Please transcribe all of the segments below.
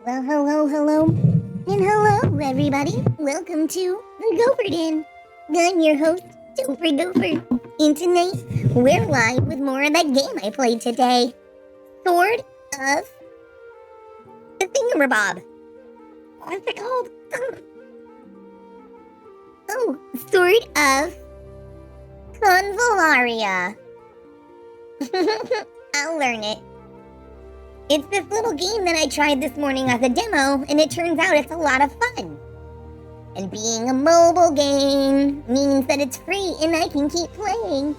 Well, hello, and hello, everybody. Welcome to the Gopher Den. I'm your host, Tofer Gopher, and tonight we're live with more of that game I played today. Sword of the Thingamabob. What's it called? Oh, Sword of Convallaria. I'll learn it. It's this little game that I tried this morning as a demo, and it turns out it's a lot of fun. And being a mobile game means that it's free and I can keep playing.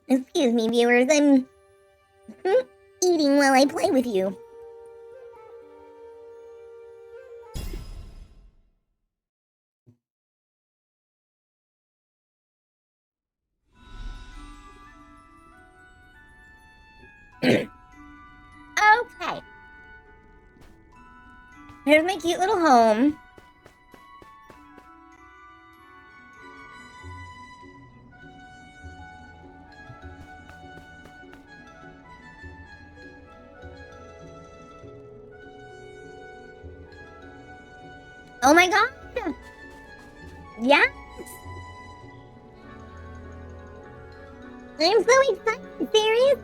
Excuse me, viewers, I'm eating while I play with you. Okay. Here's my cute little home. Oh my god! Yes! I'm so excited, serious?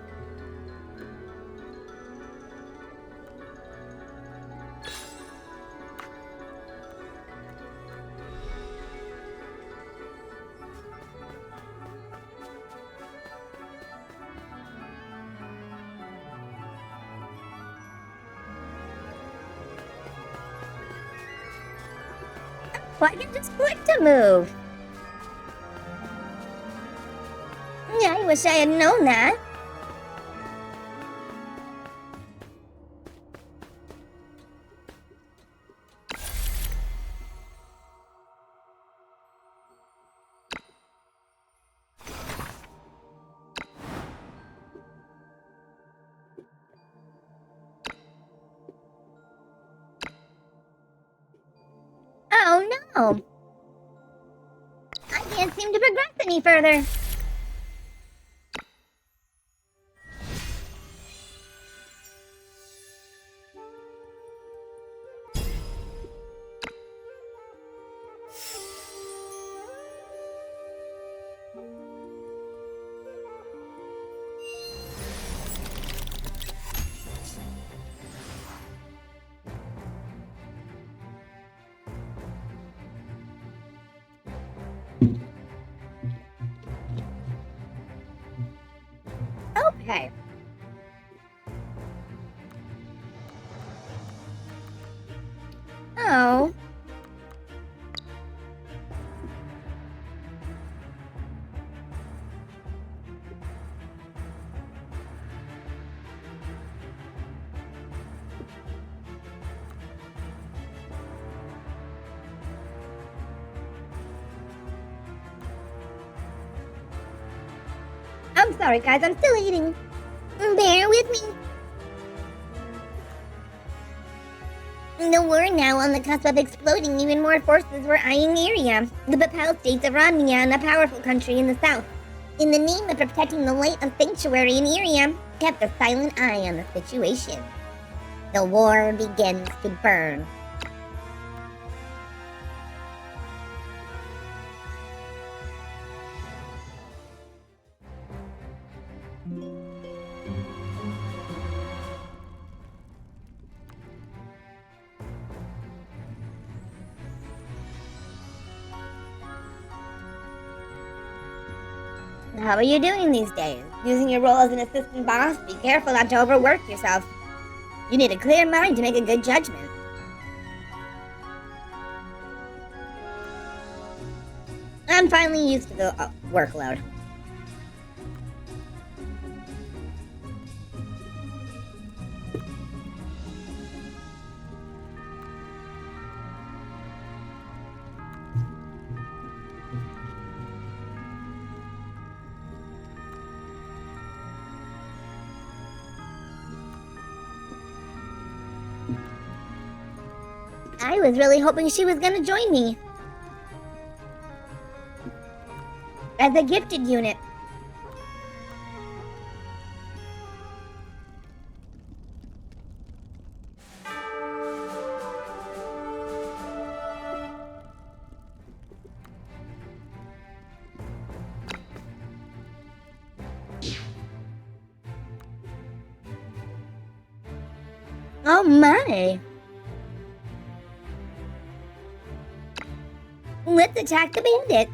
Why did just click to move? Yeah, I wish I had known that. Oh no! I can't seem to progress any further. Okay. Oh. I'm sorry, guys, I'm still eating. Bear with me. The war now on the cusp of exploding, even more forces were eyeing Iria, the Papal States of Romnia, and a powerful country in the south. In the name of protecting the light of sanctuary in Iria, kept a silent eye on the situation. The war begins to burn. How are you doing these days? Using your role as an assistant boss, be careful not to overwork yourself. You need a clear mind to make a good judgment. I'm finally used to the workload. I was really hoping she was gonna join me as a gifted unit. Oh my! Let's attack the bandits!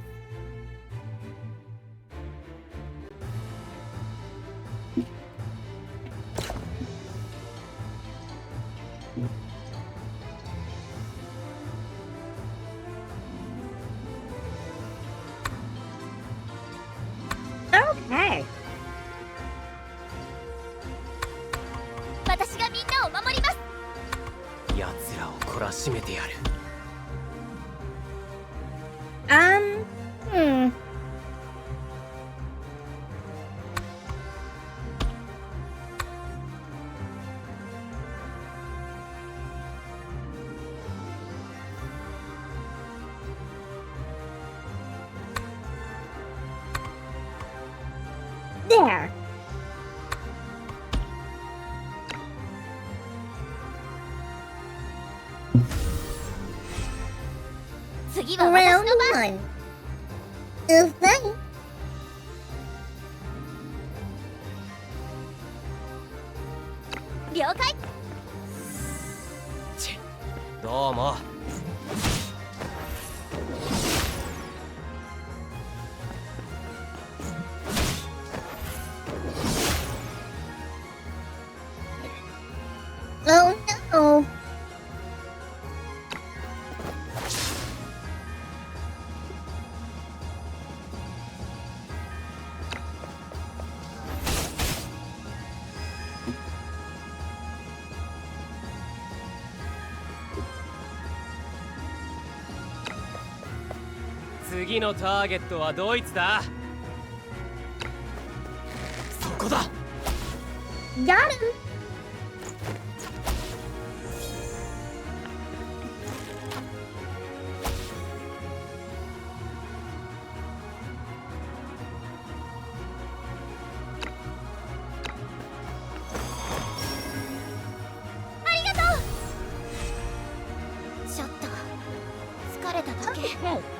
Okay. 私がみんなを守ります。奴らを懲らしめてやる。Hmm. There. 次は私 Round の番。 one. Fight. 了解。どうも。Oh no. "次のターゲットはドイツだ。そこだ。 Got him.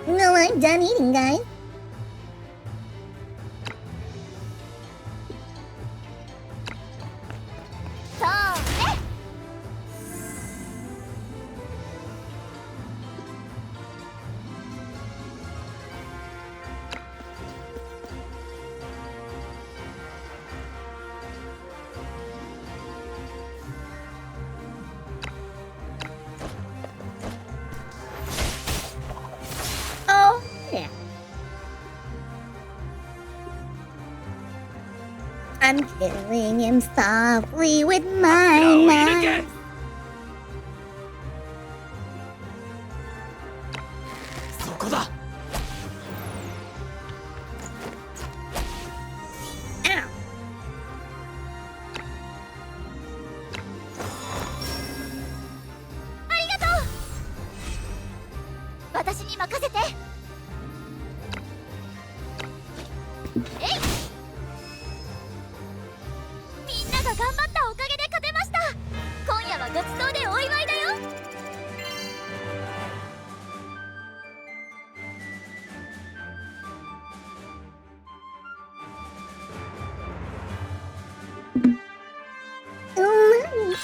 No, I'm done eating, guys. Oh, yeah. I'm killing him softly with my knife. そこだ。 Ow. 私に任せて。えい。みんなが頑張ったおかげで勝てました。今夜はごちそうでお祝いだよ。Oh my.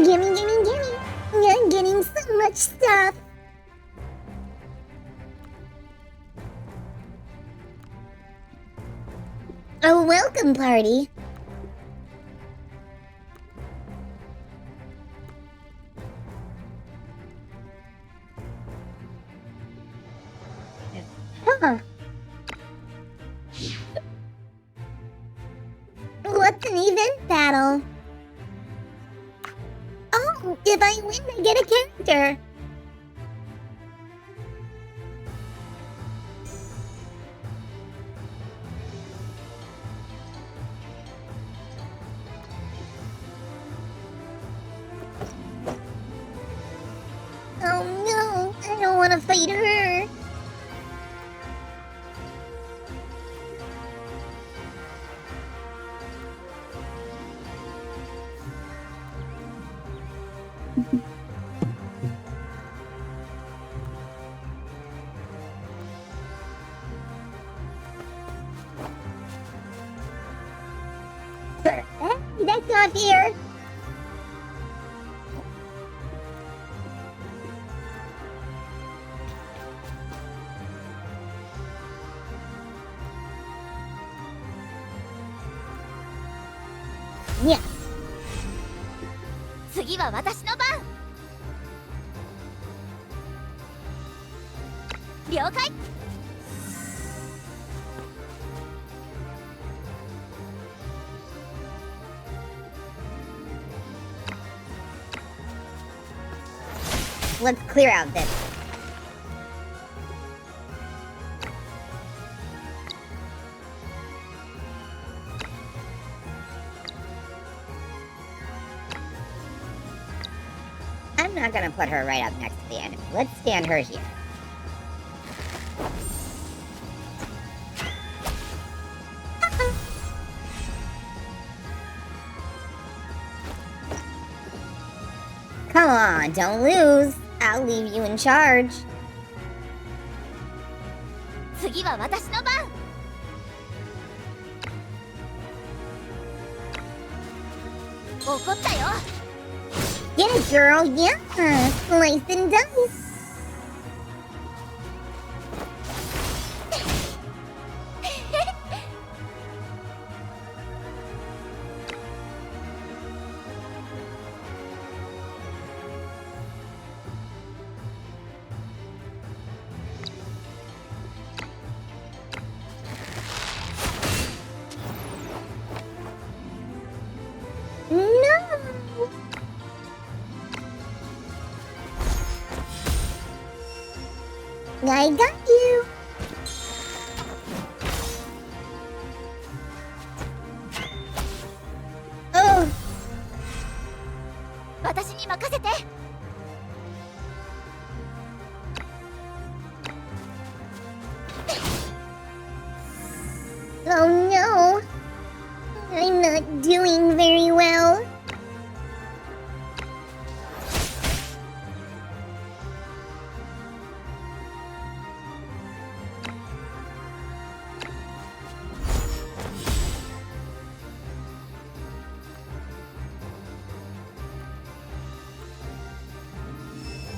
Gimme, gimme, gimme. I'm getting so much stuff. A welcome party. Huh. What's an event battle? Oh, if I win, I get a character. fight her. That's not fair. Yeah. 次は私の番。了解。Let's clear out this. I'm not gonna put her right up next to the enemy. Let's stand her here. Come on, don't lose. I'll leave you in charge. 次は私の番。怒ったよ。Get it, girl. Yeah. Slice and dice. No. I got you. Oh. 私に任せて。Oh no. I'm not doing very well.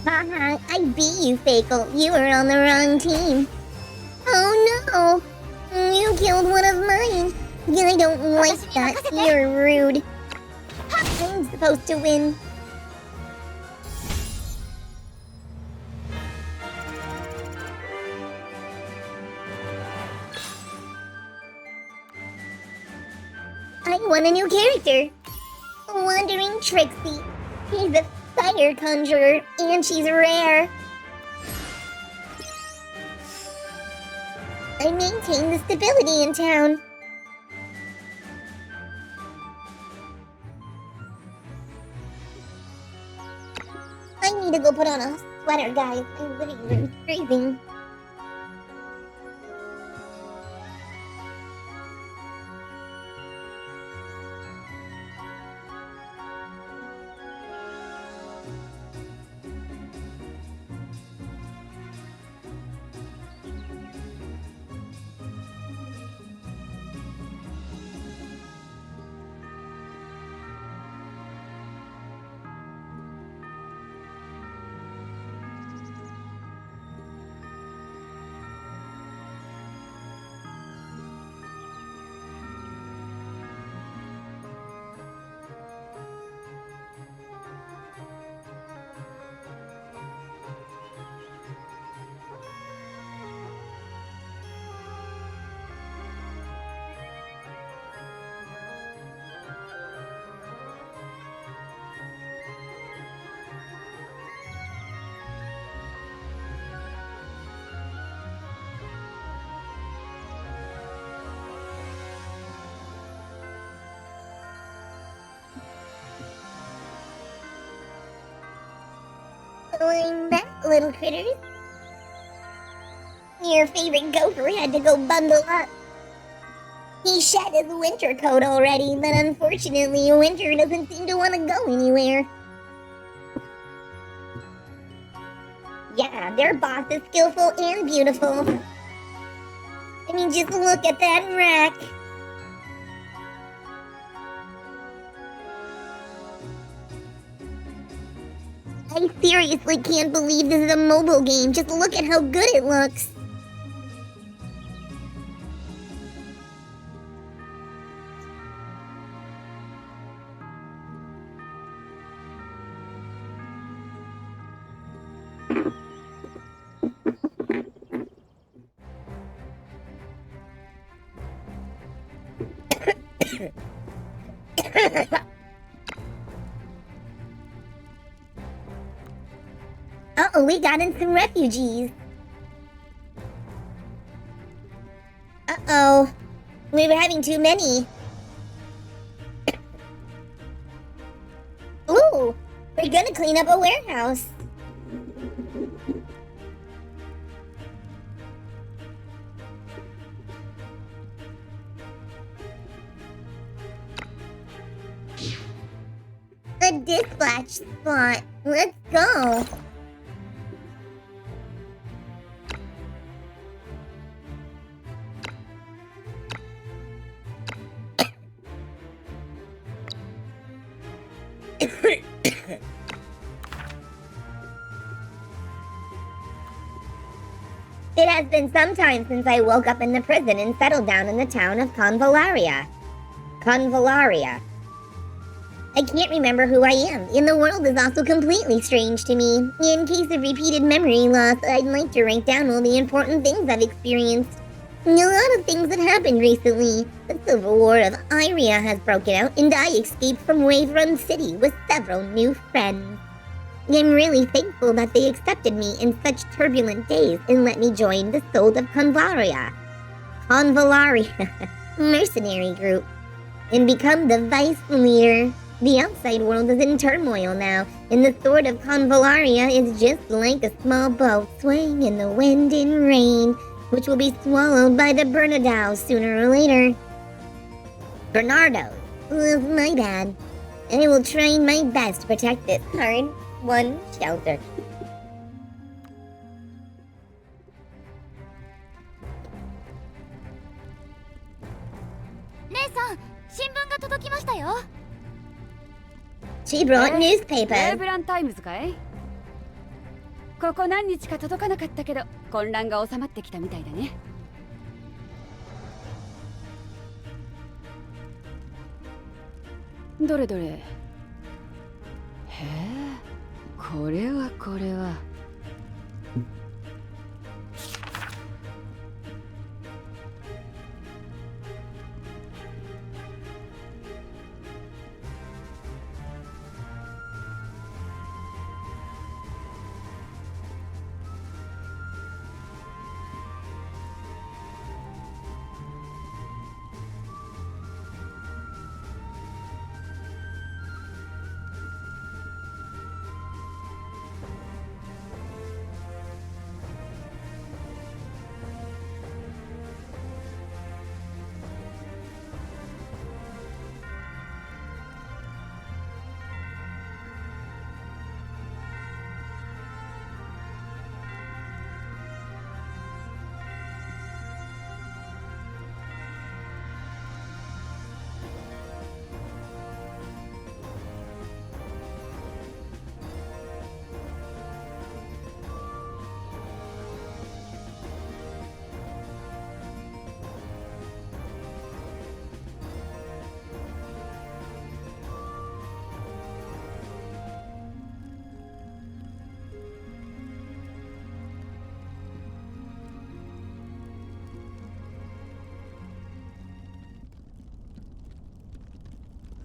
Haha, I beat you, Fakel. You were on the wrong team. Oh no! You killed one of mine. I don't like that. You're rude. I'm supposed to win. I want a new character. Wandering Trixie. She's a fire conjurer, and she's rare. I maintain the stability in town. I need to go put on a sweater, guys. My living room's freezing. I'm back, little critters. Your favorite gopher had to go bundle up. He shed his winter coat already, but unfortunately, winter doesn't seem to want to go anywhere. Yeah, their boss is skillful and beautiful. I mean, just look at that rack. I seriously can't believe this is a mobile game. Just look at how good it looks. Uh-oh, we got in some refugees. Uh-oh, we were having too many. Ooh, we're gonna clean up a warehouse. A dispatch spot. Let's go. It has been some time since I woke up in the prison and settled down in the town of Convallaria. Convallaria. I can't remember who I am, and the world is also completely strange to me. In case of repeated memory loss, I'd like to write down all the important things I've experienced. A lot of things have happened recently. The Civil War of Iria has broken out, and I escaped from Wave Run City with several new friends. I'm really thankful that they accepted me in such turbulent days and let me join the Sold of Convallaria mercenary group, and become the vice leader. The outside world is in turmoil now, and the Sword of Convallaria is just like a small boat swaying in the wind and rain, which will be swallowed by the Bernadows sooner or later. Bernardo. My bad. I will try my best to protect this hard-won shelter. She brought newspaper. レーブランタイムズかい？ここ何日か届かなかったけど混乱が収まってきたみたいだね。どれどれ。へえ、これはこれは。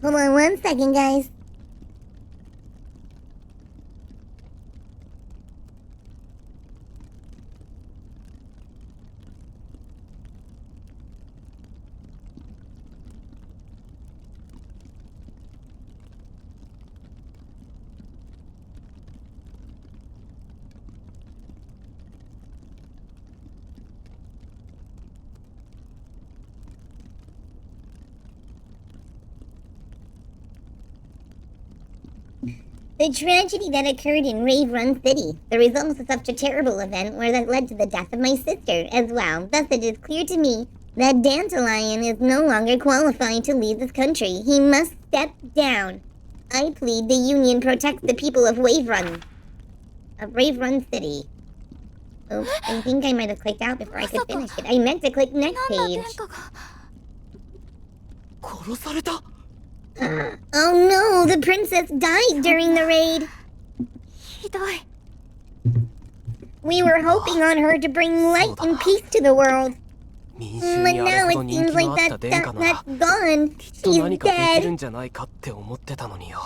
Hold on one second, guys. The tragedy that occurred in Rave Run City, the result of such a terrible event where that led to the death of my sister as well. Thus it is clear to me that Dandelion is no longer qualified to lead this country. He must step down. I plead the Union protects the people of Rave Run City. Oh, I think I might have clicked out before I could finish it. I meant to click next 何の page. 殿下が殺された。 Oh no, the princess died during the raid. ひどい。 We were hoping on her to bring light and peace to the world. 民衆 But にあれ now ほ it ど人 seems 気 like のあった殿下なら that's gone. きっと She's 何かできる dead. んじゃないかって思ってたのによ。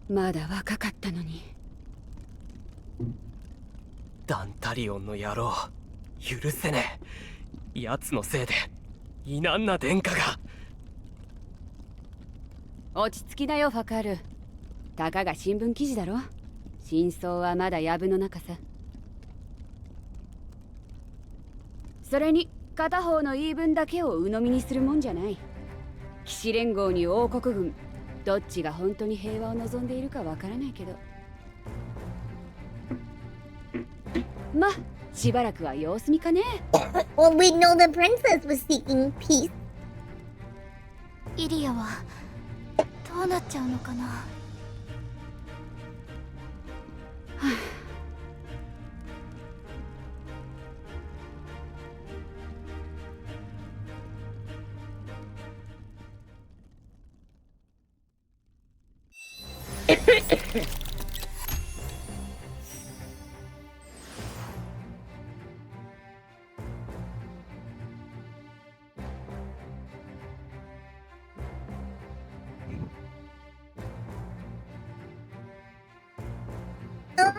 まだ若かったのに。ダンタリオンの野郎、許せねえ。奴のせいで異難な殿下が。落ち着きなよファカール。たかが新聞記事だろ。真相はまだ藪の中さ。それに片方の言い分だけを鵜呑みにするもんじゃない。騎士連合に王国軍、どっちが本当に平和を望んでいるかわからないけど、ま、しばらくは様子見かね。 Well, we know the princess was seeking peace. イリアはどうなっちゃうのかな。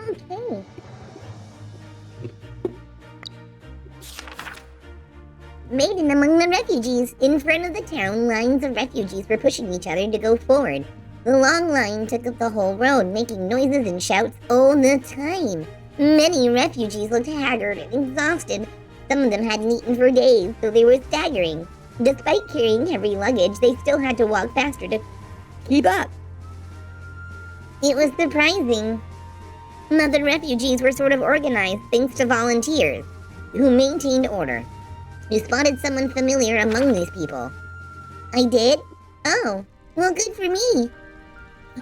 Okay. Maiden among the refugees. In front of the town, lines of refugees were pushing each other to go forward. The long line took up the whole road, making noises and shouts all the time. Many refugees looked haggard and exhausted. Some of them hadn't eaten for days, so they were staggering. Despite carrying heavy luggage, they still had to walk faster to keep up. It was surprising that the refugees were sort of organized thanks to volunteers who maintained order. You spotted someone familiar among these people. I did? Oh, well, good for me.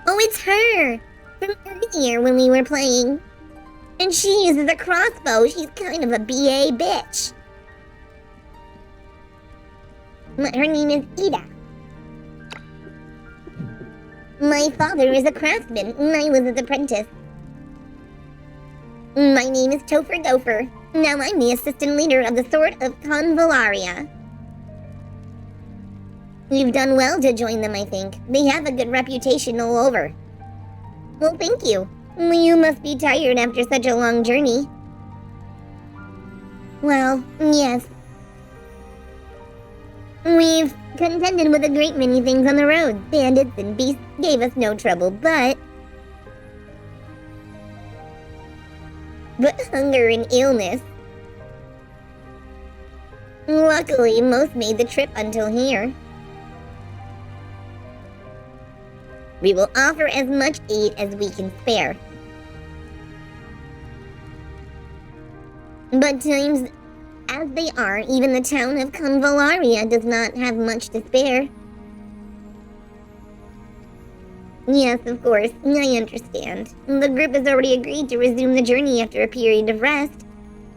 Oh, it's her! From earlier when we were playing. And she uses a crossbow. She's kind of a BA bitch. Her name is Ida. My father is a craftsman, and I was his apprentice. My name is Tofer. Now I'm the assistant leader of the Sword of Convallaria. You've done well to join them, I think. They have a good reputation all over. Well, thank you. You must be tired after such a long journey. Well, yes. We've contended with a great many things on the road. Bandits and beasts gave us no trouble, but hunger and illness. Luckily, most made the trip until here. We will offer as much aid as we can spare. But times as they are, even the town of Convallaria does not have much to spare. Yes, of course, I understand. The group has already agreed to resume the journey after a period of rest.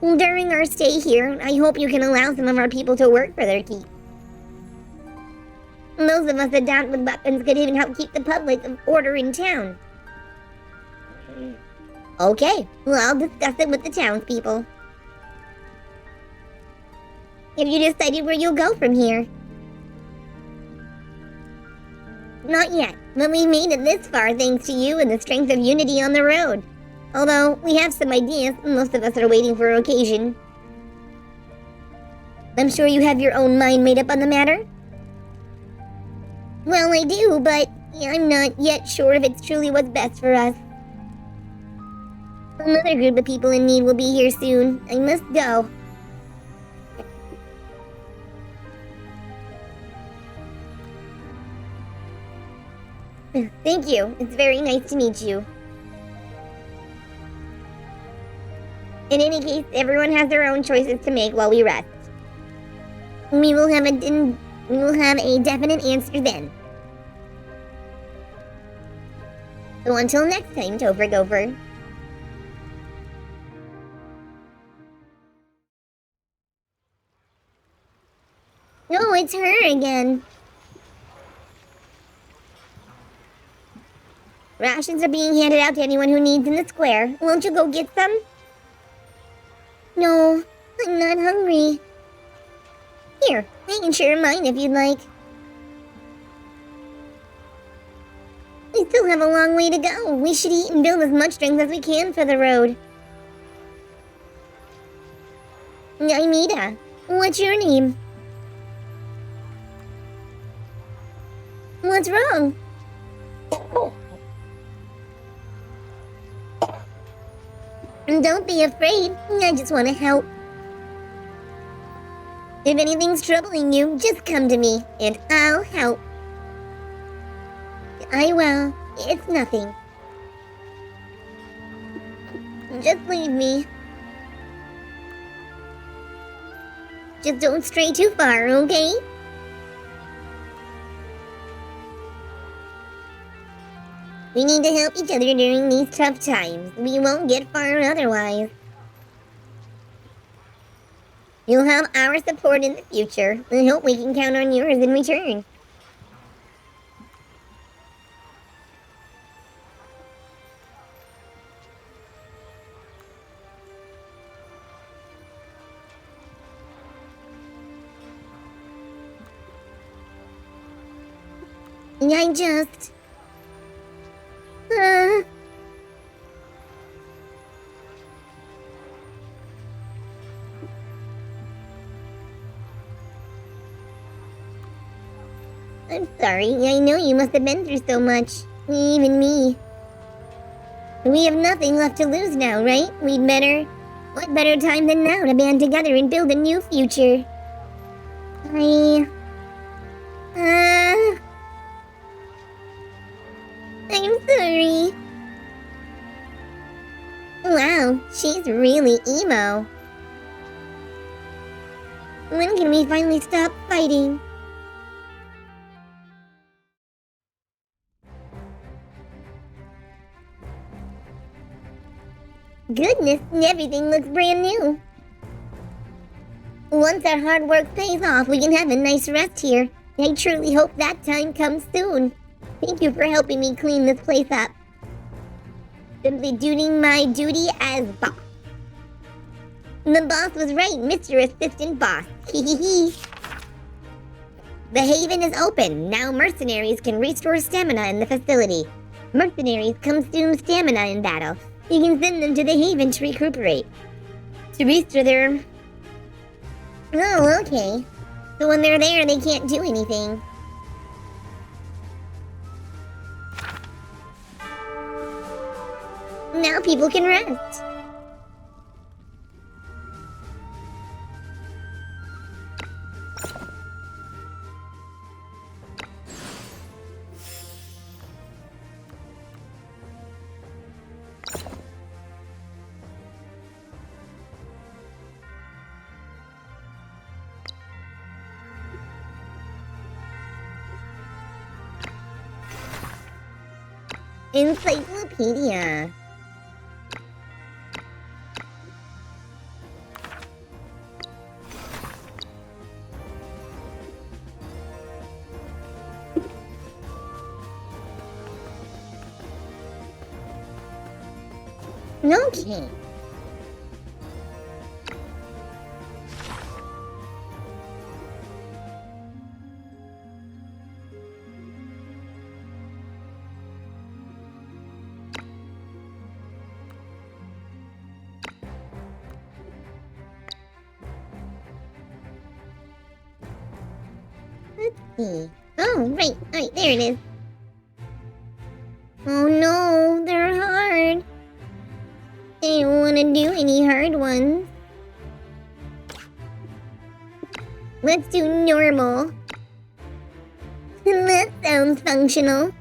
During our stay here, I hope you can allow some of our people to work for their keep. Those of us adapted with weapons could even help keep the public of order in town. Okay, well, I'll discuss it with the townspeople. Have you decided where you'll go from here? Not yet, but we made it this far thanks to you and the strength of unity on the road. Although, we have some ideas, most of us are waiting for an occasion. I'm sure you have your own mind made up on the matter? Well, I do, but I'm not yet sure if it's truly what's best for us. Another group of people in need will be here soon. I must go. Thank you. It's very nice to meet you. In any case, everyone has their own choices to make while we rest. We will have a definite answer then. So until next time, Tofer Gopher. Oh, it's her again. Rations are being handed out to anyone who needs in the square. Won't you go get some? No, I'm not hungry. Here, I can share mine if you'd like. We still have a long way to go. We should eat and build as much strength as we can for the road. Naimita, what's your name? What's wrong? Don't be afraid. I just want to help. If anything's troubling you, just come to me, and I'll help. I will. It's nothing. Just leave me. Just don't stray too far, okay? We need to help each other during these tough times. We won't get far otherwise. You'll have our support in the future. I hope we can count on yours in return. I just... I'm sorry. I know you must have been through so much. Even me. We have nothing left to lose now, right? What better time than now to band together and build a new future? I'm sorry. Wow, she's really emo. When can we finally stop fighting? Goodness, everything looks brand new. Once our hard work pays off, we can have a nice rest here. I truly hope that time comes soon. Thank you for helping me clean this place up. Simply doing my duty as boss. The boss was right, Mr. Assistant Boss. Hehehe. The haven is open. Now mercenaries can restore stamina in the facility. Mercenaries consume stamina in battle. You can send them to the haven to recuperate. To restore their... Oh, okay. So when they're there, they can't do anything. Now people can rest. Encyclopedia. Okay. Let's see. Oh, right, there it is. Oh no, they're hard. I don't want to do any hard ones. Let's do normal. That sounds functional.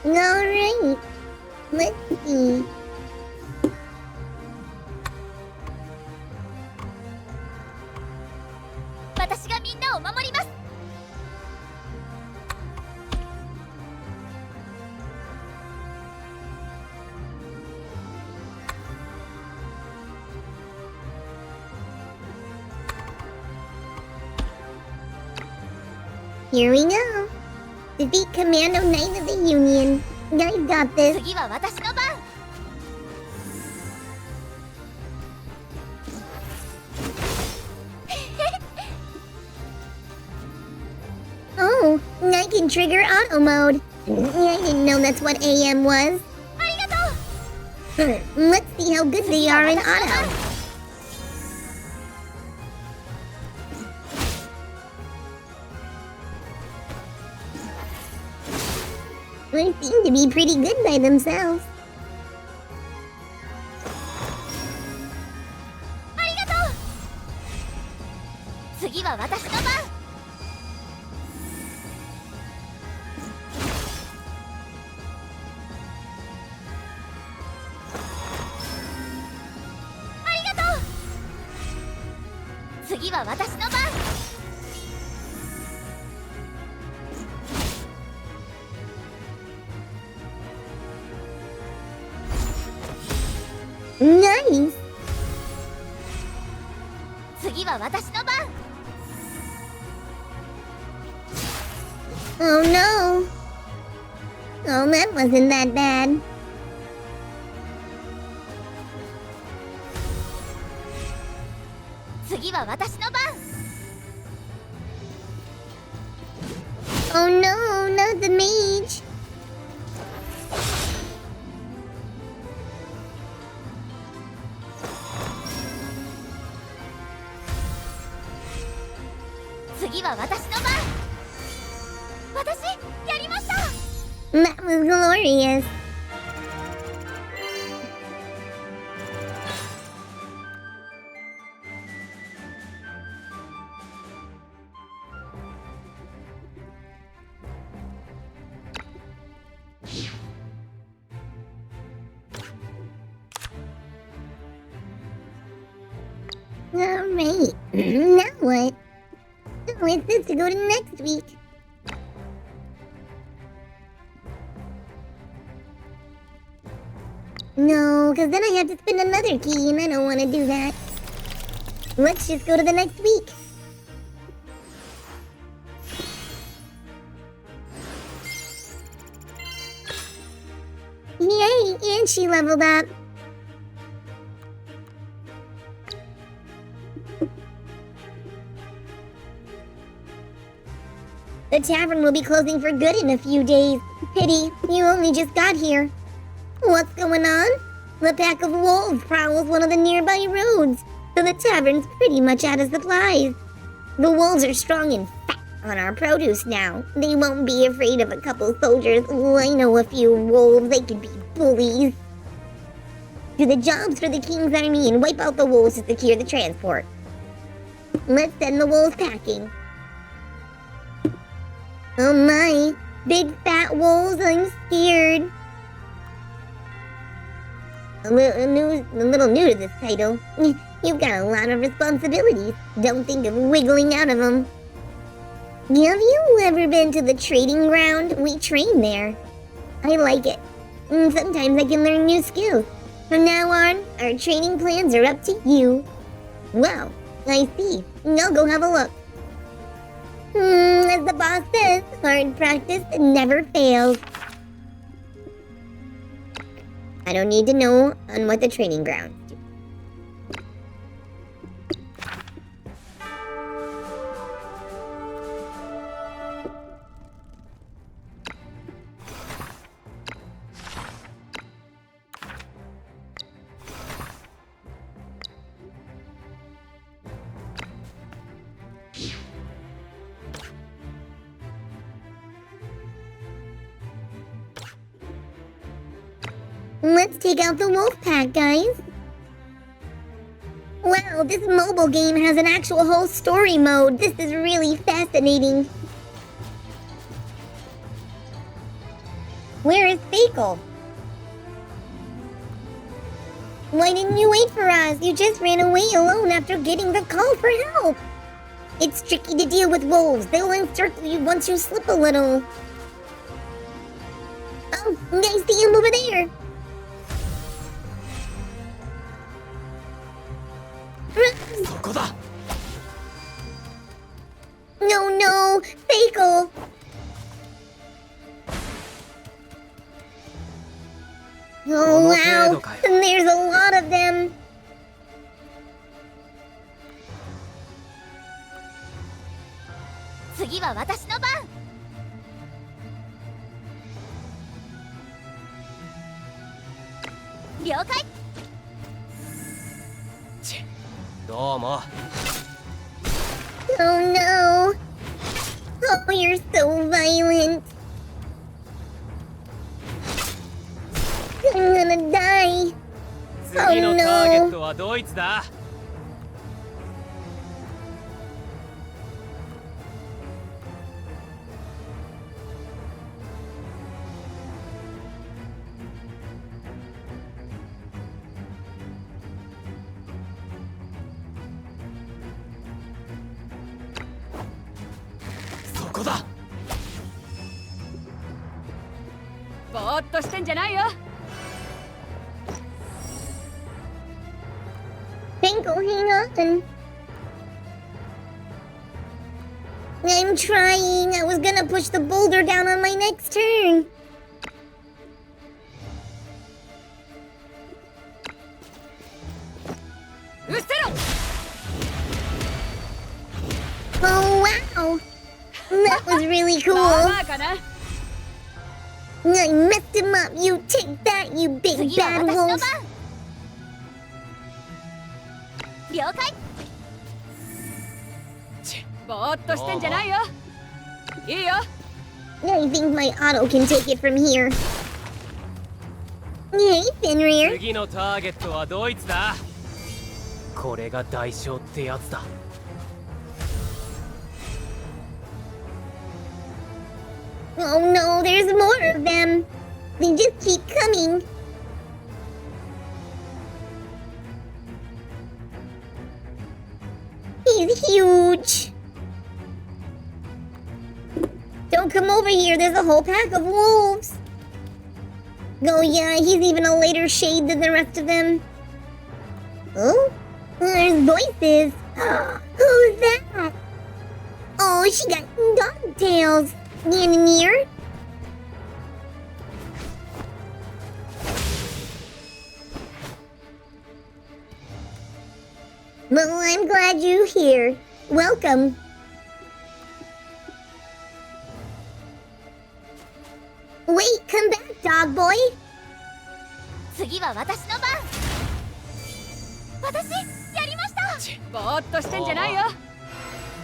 Alright. Let's see. Here we go. Defeat Commando Knight of the Union. Guys got this. 次は私の番 Oh, I can trigger auto mode. I didn't know that's what AM was. ありがとう Let's see how good they are in auto. They seem to be pretty good by themselves. ありがとう次は私の番 ありがとう次は私の番 Nice. 次は私の番 Oh no. Oh, that wasn't that bad. 次は私の番 Oh no, not the mage. 次は私の番私やりました That was glorious. Alright, now what? Oh, it's this to go to next week. No, because then I have to spend another key, and I don't want to do that. Let's just go to the next week. Yay, and she leveled up. The tavern will be closing for good in a few days. Pity, you only just got here. What's going on? The pack of wolves prowls one of the nearby roads, so the tavern's pretty much out of supplies. The wolves are strong and fat on our produce now. They won't be afraid of a couple soldiers. Oh, I know a few wolves. They can be bullies. Do the jobs for the king's army and wipe out the wolves to secure the transport. Let's send the wolves packing. Oh my, big fat wolves, I'm scared. A little new to this title. You've got a lot of responsibilities. Don't think of wiggling out of them. Have you ever been to the trading ground? We train there. I like it. Sometimes I can learn new skills. From now on, our training plans are up to you. Wow, I see. I'll go have a look. As the boss says, hard practice never fails. I don't need to know on what the training grounds do. Let's take out the wolf pack, guys. Wow, this mobile game has an actual whole story mode. This is really fascinating. Where is Fecal? Why didn't you wait for us? You just ran away alone after getting the call for help. It's tricky to deal with wolves. They'll encircle you once you slip a little. Oh, I see him over there. Run. そこだ No, no, Fecal. Oh, wow. And there's a lot of them. Okay. どうも Oh no. Oh, you're so violent. I'm gonna die. 次のターゲットはドイツだ そこだ ぼーっとしてんじゃないよ Fecal, hang on. I'm trying. I was gonna push the boulder down on my next turn. Oh, wow. That was really cool. まあまあかな I messed him up. You take that, you big 次は bad 私の wolf. 番了解ぼーっとしてんじゃないよいいよ I think my auto can take it from here. Hey, Fenrir. 次のターゲットはドイツだこれが代償ってやつだ Oh no, there's more of them. They just keep coming. He's huge. Don't come over here, there's a whole pack of wolves. Oh yeah, he's even a lighter shade than the rest of them. Oh, there's voices. Who's that? Oh, she got dog tails. Near. Well, I'm glad you're here. Welcome. Wait, come back, dog boy. 次は私の番私やりましたぼーっとしてんじゃないよ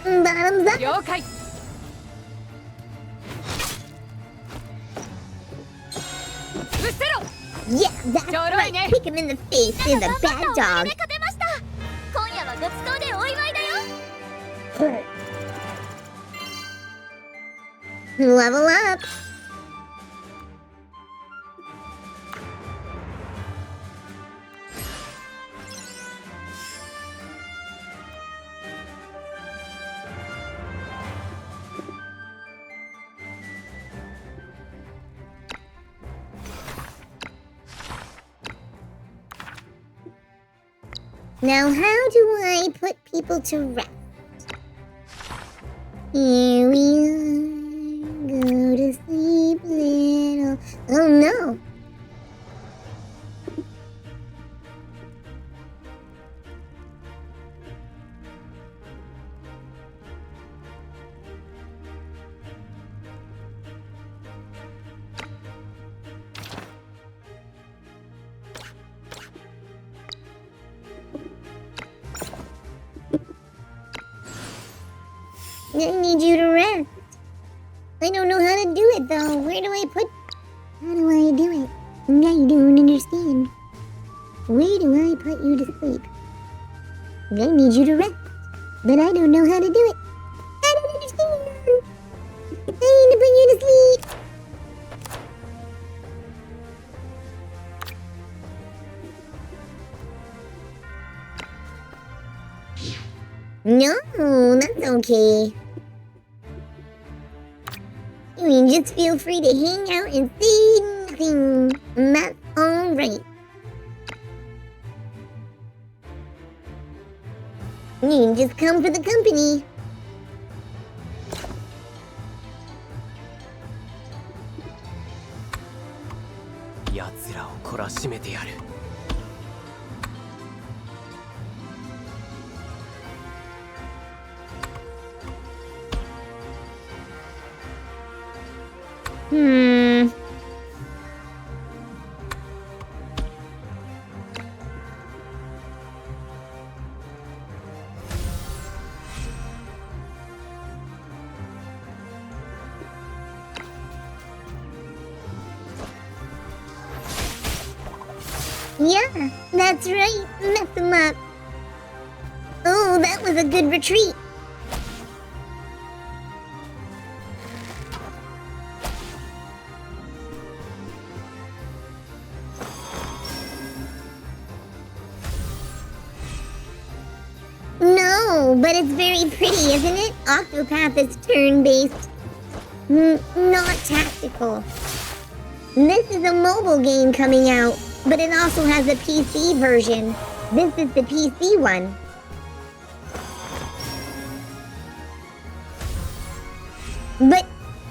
Bottoms up. 了解 Yeah, that's right. Kick him in the face. He's a bad おかげ dog. で勝てました今夜はごちそうでお祝いだよ Level up. Now, how do I put people to rest? Here we are, go to sleep, little. Oh no! I need you to rest. I don't know how to do it though. Where do I put... How do I do it? I don't understand. Where do I put you to sleep? I need you to rest. But I don't know how to do it. I don't understand. I need to put you to sleep. No, that's okay. You can just feel free to hang out and say nothing. That's alright. You can just come for the company.奴らを懲らしめてやる。Yeah, that's right. Mess them up. Oh, that was a good retreat. No, but it's very pretty, isn't it? Octopath is turn-based, not tactical. This is a mobile game coming out, but it also has a PC version. This is the PC one. But,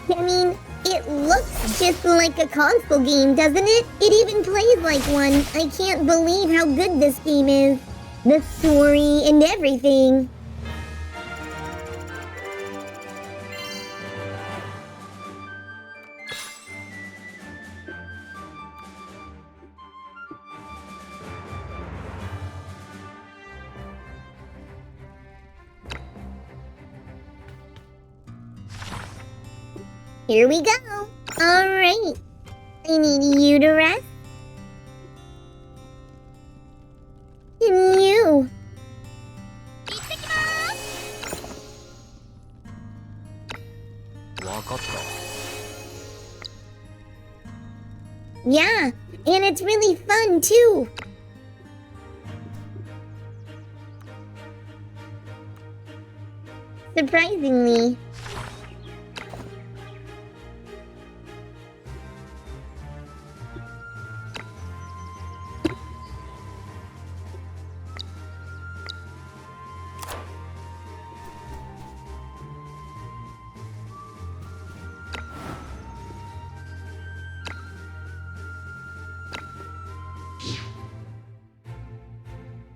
I mean, it looks just like a console game, doesn't it? It even plays like one. I can't believe how good this game is. The story and everything. Here we go. All right. I need you to rest. And you. 行ってきます。わかった。Yeah, and it's really fun too. Surprisingly.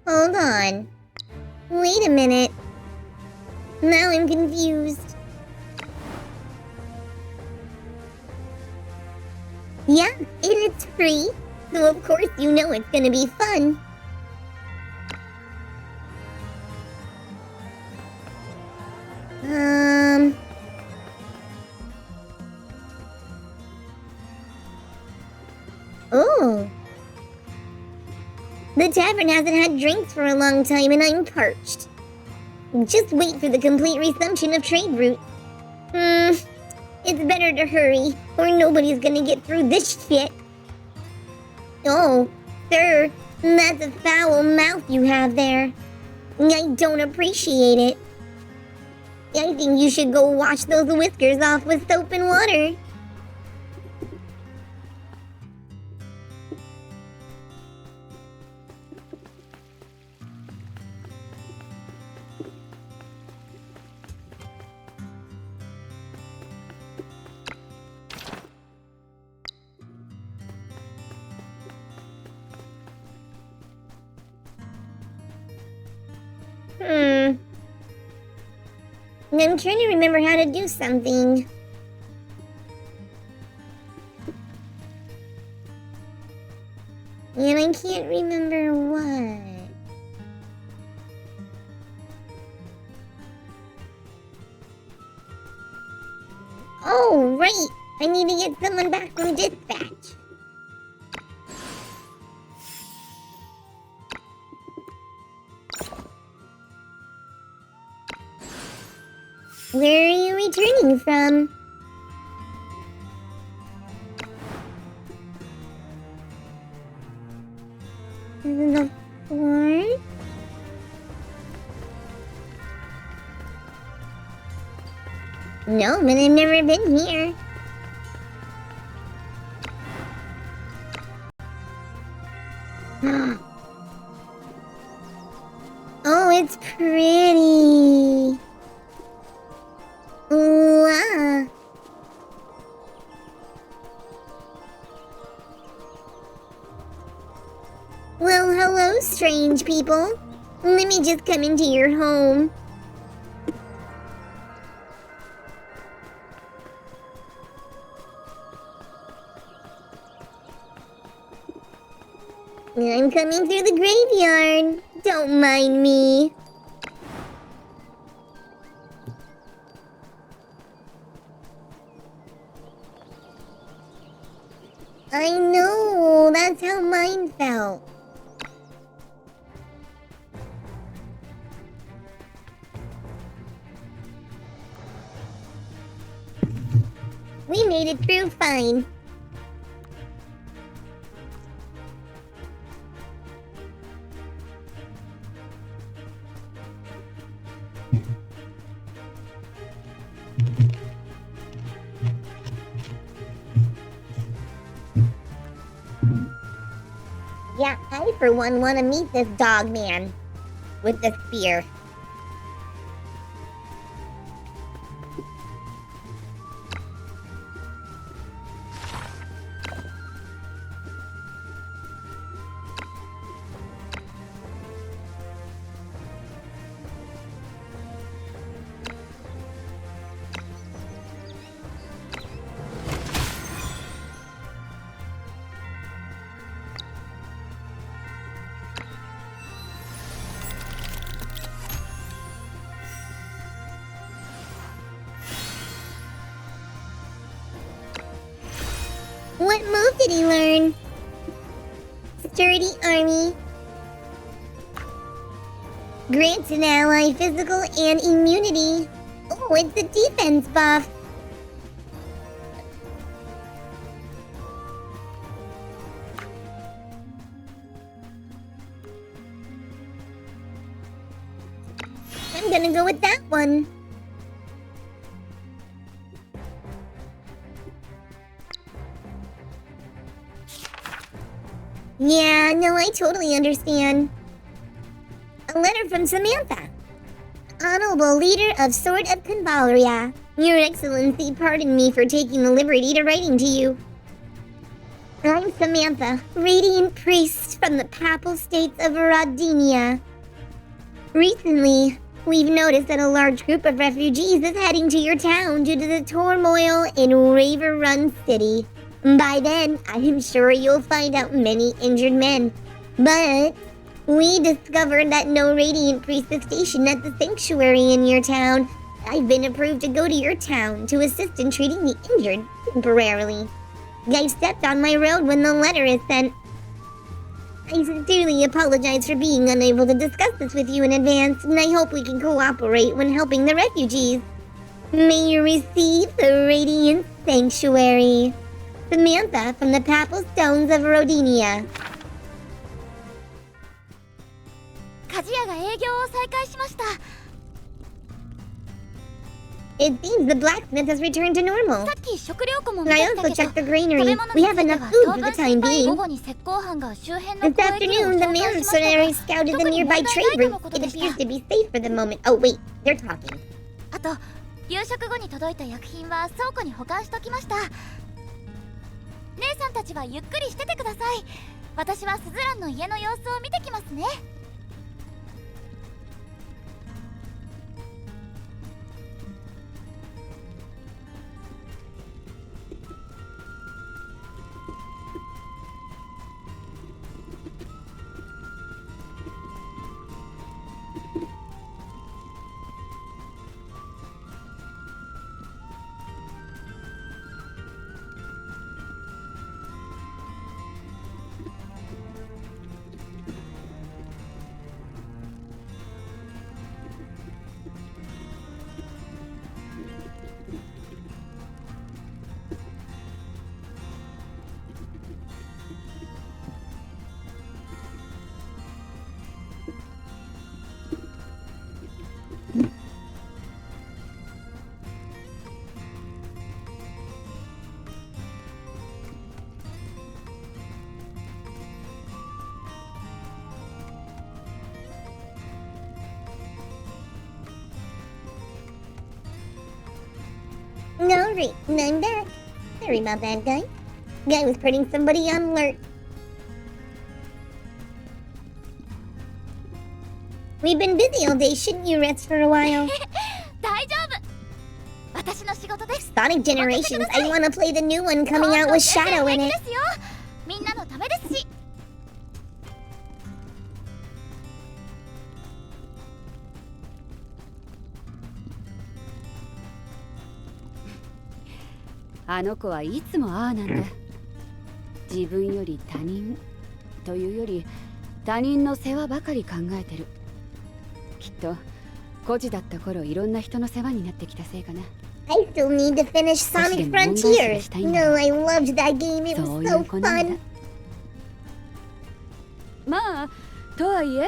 Hold on. Wait a minute. Now I'm confused. Yeah, and it's free, so of course you know it's gonna be fun. Oh. The tavern hasn't had drinks for a long time and I'm parched. Just wait for the complete resumption of trade routes. It's better to hurry, or nobody's gonna get through this shit. Oh, sir, that's a foul mouth you have there. I don't appreciate it. I think you should go wash those whiskers off with soap and water. I'm trying to remember how to do something. And I can't remember what. Oh, right! I need to get someone back from dispatch. Where are you returning from? The fort? No, but I've never been here. Oh, it's pretty. Wow. Well, hello, strange people. Let me just come into your home. I'm coming through the graveyard. Don't mind me. I know, that's how mine felt. We made it through fine. Yeah, I for one want to meet this dog man with the spear. What move did he learn? Sturdy army. Grants an ally physical and immunity. Oh, it's a defense buff. I'm gonna go with that one. Yeah, no, I totally understand. A letter from Samantha. Honorable Leader of Sword of Convallaria. Your Excellency, pardon me for taking the liberty to writing to you. I'm Samantha, Radiant Priest from the Papal States of Rodinia. Recently, we've noticed that a large group of refugees is heading to your town due to the turmoil in Raver Run City. By then, I am sure you'll find out many injured men. But we discovered that no Radiant Priest is stationed at the sanctuary in your town. I've been approved to go to your town to assist in treating the injured temporarily. I've stepped on my road when the letter is sent. I sincerely apologize for being unable to discuss this with you in advance, and I hope we can cooperate when helping the refugees. May you receive the Radiant Sanctuary. Samantha from the Papal Stones of Rodinia. 鍛冶屋が営業を再開しました。 It seems the blacksmith has returned to normal. さっき食料庫も見 I てきた also けど、 checked the 食 granary. べ物 We に have ついて enough は food 当 for the 分 time 心配。 being. 午後に石膏班が周辺の This 交易を afternoon, the 紹介しました mercenary scouted the 特に nearby 問題 trade ないとの routes. こと It でした appears to be safe for the moment. Oh, wait, they're talking. あと夕食後に届いた薬品は倉庫に保管しときました。姉さんたちはゆっくりしててください。私はスズランの家の様子を見てきますね。Alright, I'm back. Sorry about that, guy. Guy was putting somebody on alert. We've been busy all day. Shouldn't you rest for a while? 大丈夫。私の仕事です。 Sonic Generations. I want to play the new one coming out with Shadow in it. ですよ。みんなのためですし。あの子はいつもああなんだ。自分より他人というより他人の世話ばかり考えてる。きっと孤児だった頃いろんな人の世話になってきたせいかな。I still need to finish Sonic Frontiers. No, I loved that game. It was so fun. まあ、とはいえ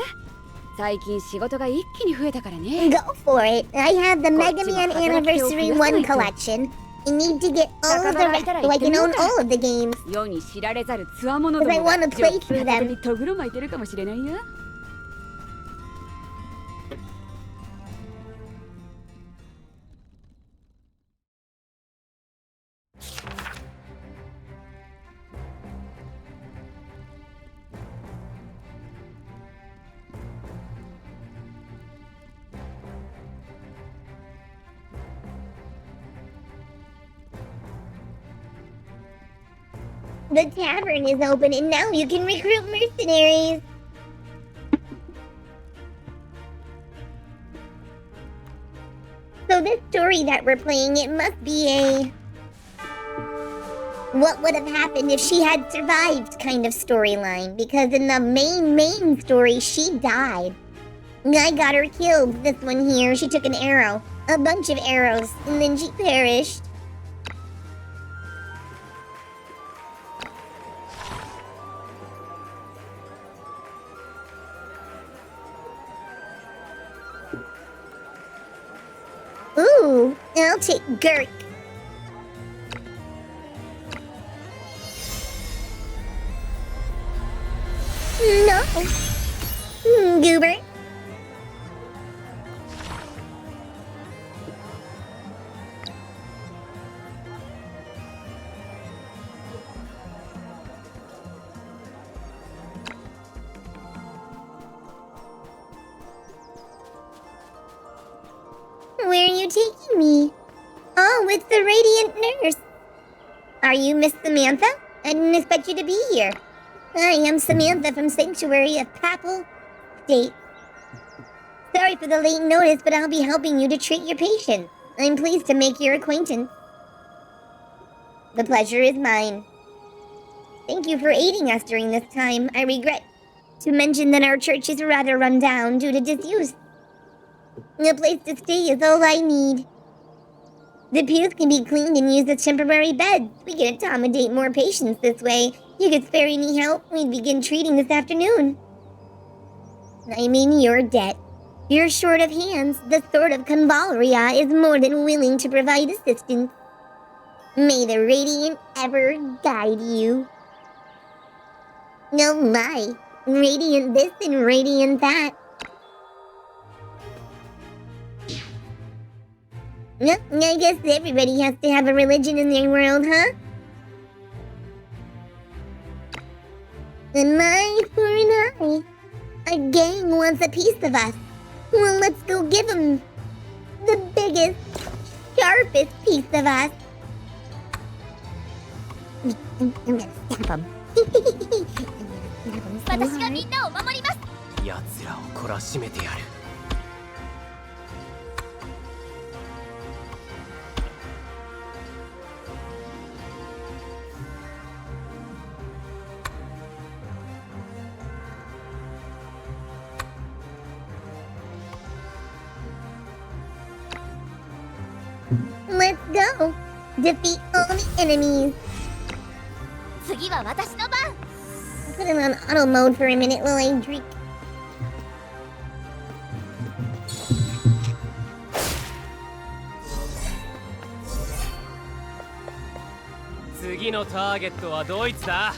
最近仕事が一気に増えたからね。 Go for it. I have the Mega Man Anniversary 1 collection. I need to get all of the rest so I can own all of the games. 世に知られざるつわものども Because I が wanna play through them. にとぐろ巻いてるかもしれないよ。The tavern is open and now you can recruit mercenaries. So this story that we're playing, it must be a what would have happened if she had survived kind of storyline, because in the main story she died. I got her killed. This one here, she took an arrow, a bunch of arrows, and then she perished. Ooh, I'll take Gurk. No. Goober. Where are you taking me? Oh, it's the Radiant Nurse. Are you Miss Samantha? I didn't expect you to be here. I am Samantha from Sanctuary of Papal State. Sorry for the late notice, but I'll be helping you to treat your patient. I'm pleased to make your acquaintance. The pleasure is mine. Thank you for aiding us during this time. I regret to mention that our church is rather run down due to disuse. A place to stay is all I need. The pews can be cleaned and used as temporary beds. We can accommodate more patients this way. You could spare any help, we'd begin treating this afternoon. I'm in your debt. You're short of hands. The Sword of Convallaria is more than willing to provide assistance. May the Radiant ever guide you. Oh my. Radiant this and Radiant that. No, I guess everybody has to have a religion in their world, huh? An eye for an eye. A gang wants a piece of us. Well, let's go give them the biggest, sharpest piece of us. I'm gonna stab him. 私がみんなを守ります。奴らを懲らしめてやる。Let's go. Defeat all the enemies. 次は私の番。 Put it on auto mode for a minute while I drink. 次のターゲットはドイツだ。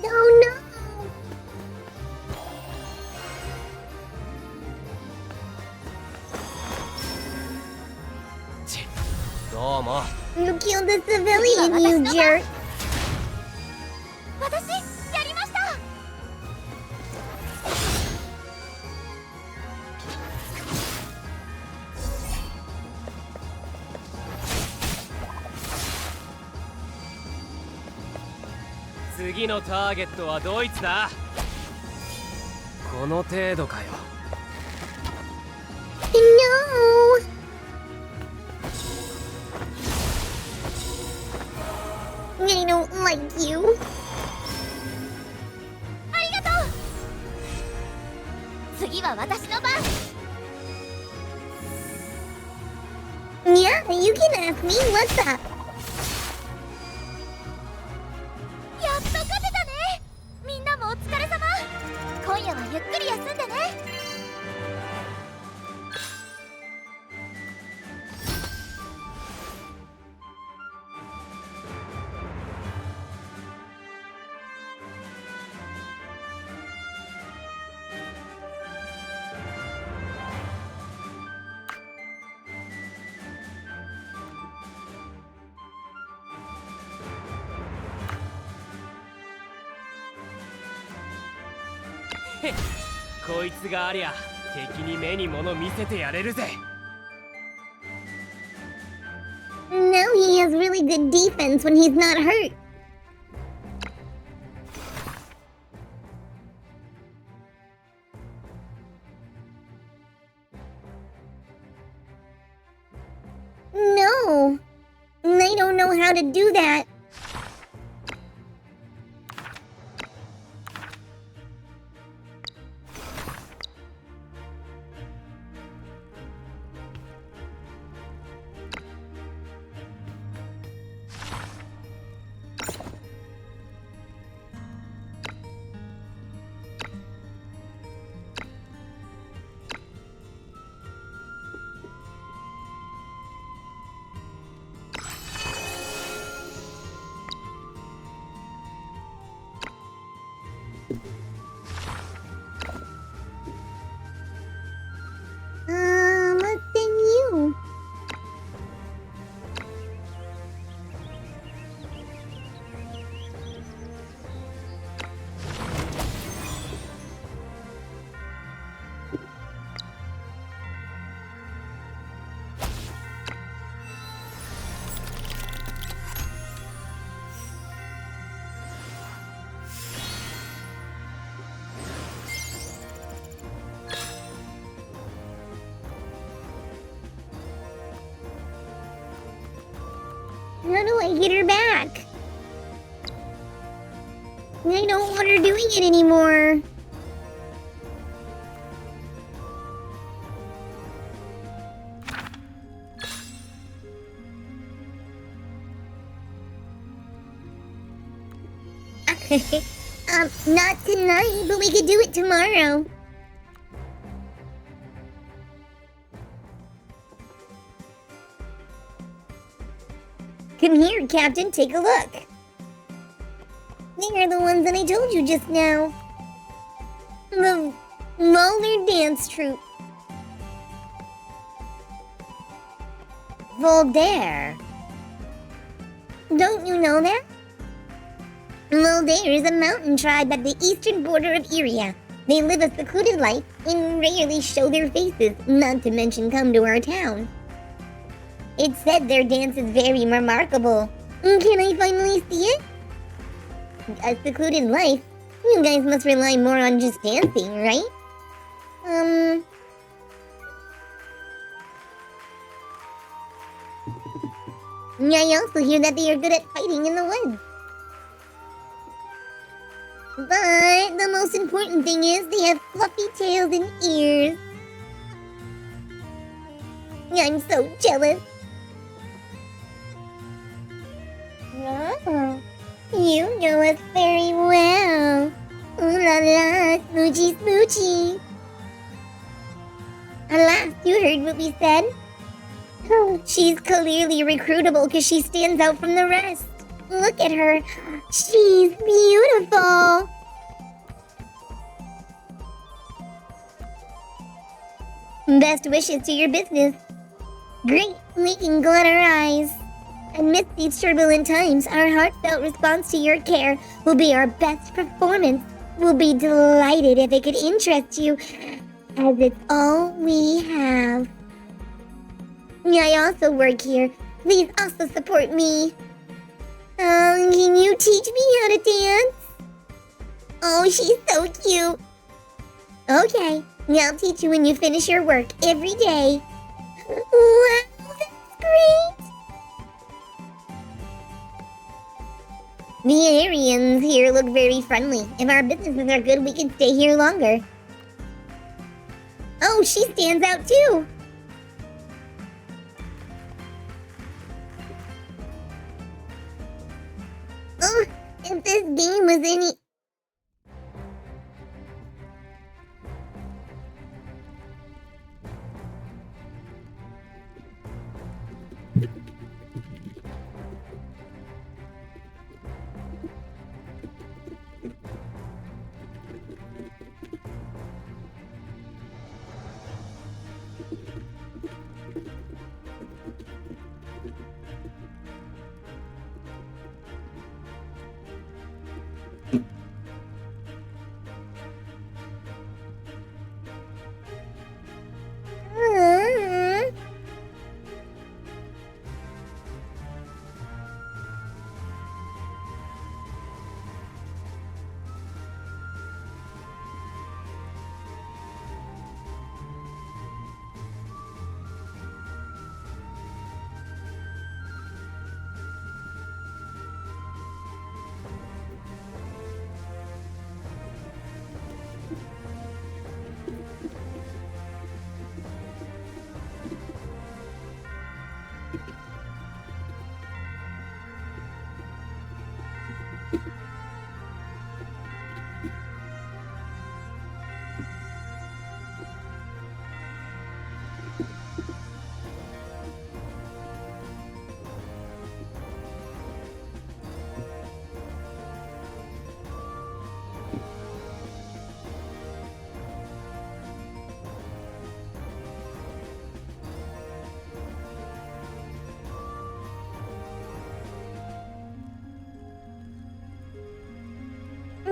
Oh no! You killed the civilian, you jerk! 私やりました。次のターゲットはドイツだ。この程度かよ。No! I don't like you. ありがとう。次は私の番。Yeah, you can ask me what's up. やっと勝てたね。みんなもお疲れ様。今夜はゆっくり休んでね。こいつがありゃ敵に目に物見せてやれるぜ。 No, he has really good defense when he's not hurt. No, they don't know how to do that. What's in you? How do I get her back? I don't want her doing it anymore. Not tonight, but we could do it tomorrow. Come here, Captain, take a look. They are the ones that I told you just now. The Mulder Dance Troupe. Voltaire. Don't you know that? Mulder is a mountain tribe at the eastern border of Iria. They live a secluded life and rarely show their faces, not to mention come to our town. It's said their dance is very remarkable. Can I finally see it? A secluded life? You guys must rely more on just dancing, right? I also hear that they are good at fighting in the woods. But the most important thing is they have fluffy tails and ears. I'm so jealous. Oh, you know us very well. Ooh la la, smoochy smoochy. Alas, you heard what we said? Oh, she's clearly recruitable because she stands out from the rest. Look at her. She's beautiful. Best wishes to your business. Great, we can glut our eyes. Amidst these turbulent times, our heartfelt response to your care will be our best performance. We'll be delighted if it could interest you, as it's all we have. I also work here. Please also support me. Can you teach me how to dance? Oh, she's so cute. Okay, I'll teach you when you finish your work every day. Wow, that's great. The Aryans here look very friendly. If our businesses are good, we can stay here longer. Oh, she stands out too. Oh, if this game was any...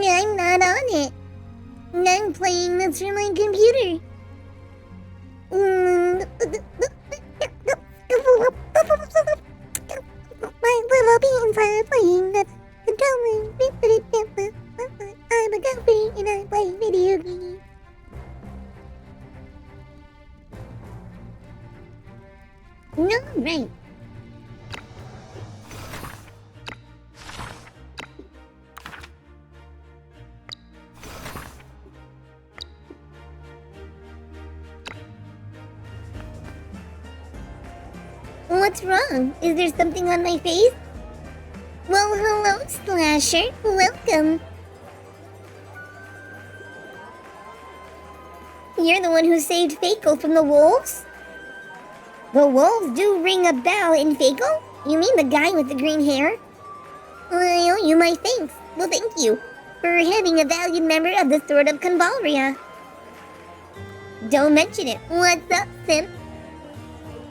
I'm not on it. I'm playing this from my computer. My little beans are playing the controller. I'm a gopher and I play video games. No, right. What's wrong? Is there something on my face? Well, hello, Slasher. Welcome. You're the one who saved Fakel from the wolves? The wolves do ring a bell in Fakel? You mean the guy with the green hair? I owe you my thanks. Well, thank you for having a valued member of the Sword of Convallaria. Don't mention it. What's up, Simp?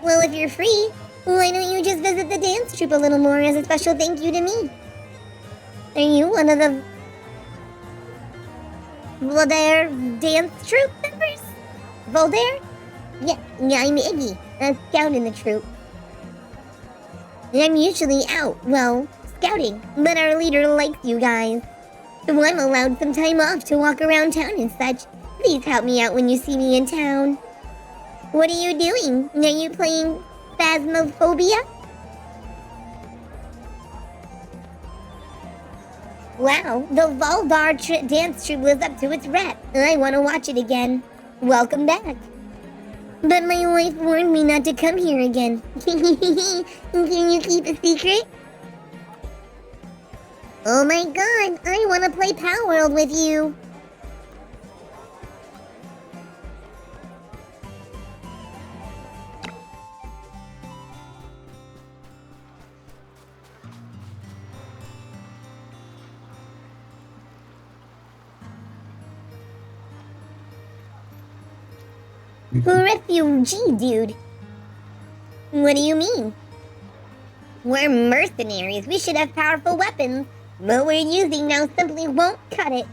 Well, if you're free, why don't you just visit the dance troupe a little more as a special thank you to me? Are you one of the Voltaire dance troupe members? Voltaire? Yeah, I'm Iggy, a scout in the troupe. I'm usually out, well, scouting, but our leader likes you guys. So I'm allowed some time off to walk around town and such. Please help me out when you see me in town. What are you doing? Are you playing Phasmophobia? Wow, the Valdar dance troupe lives up to its rep. I want to watch it again. Welcome back. But my wife warned me not to come here again. Can you keep a secret? Oh my god, I want to play Power World with you. Refugee dude. What do you mean? We're mercenaries. We should have powerful weapons. What we're using now simply won't cut it.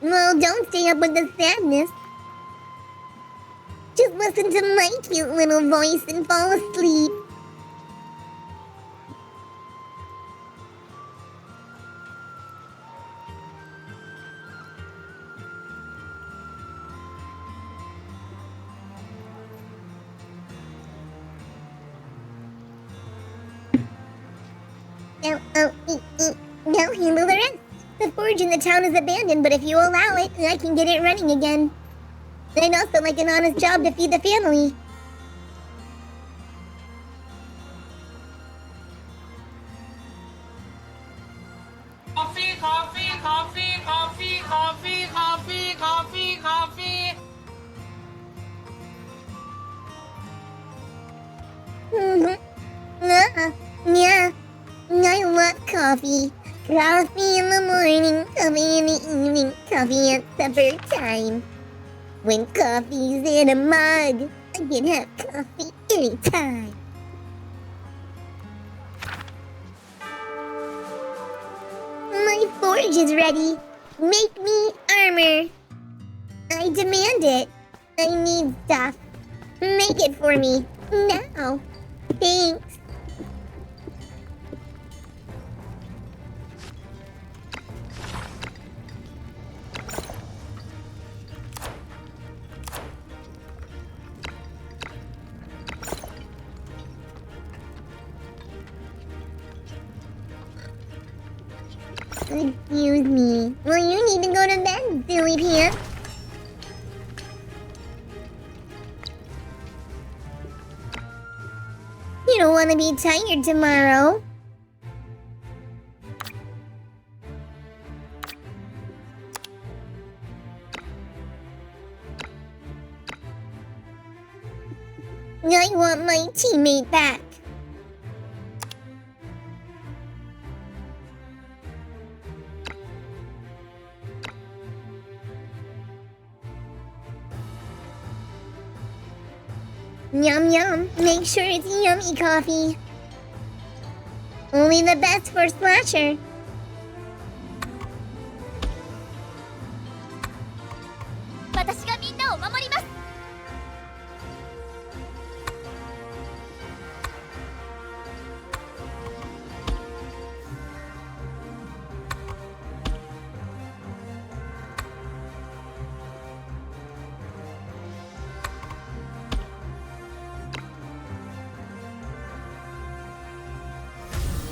Well, don't stay up with the sadness. Just listen to my cute little voice and fall asleep. Now handle the rest. The forge in the town is abandoned, but if you allow it, I can get it running again. I'd also like an honest job to feed the family. Coffee, coffee, coffee, coffee, coffee, coffee, coffee, coffee. Yeah. I love coffee. Coffee in the morning, coffee in the evening, coffee at supper time. When coffee's in a mug, I can have coffee anytime. My forge is ready. Make me armor. I demand it. I need stuff. Make it for me. Now. Thanks. Excuse me. Well, you need to go to bed, silly pants. You don't want to be tired tomorrow. I want my teammate back. Yum yum. Make sure it's yummy coffee. Only the best for Slasher.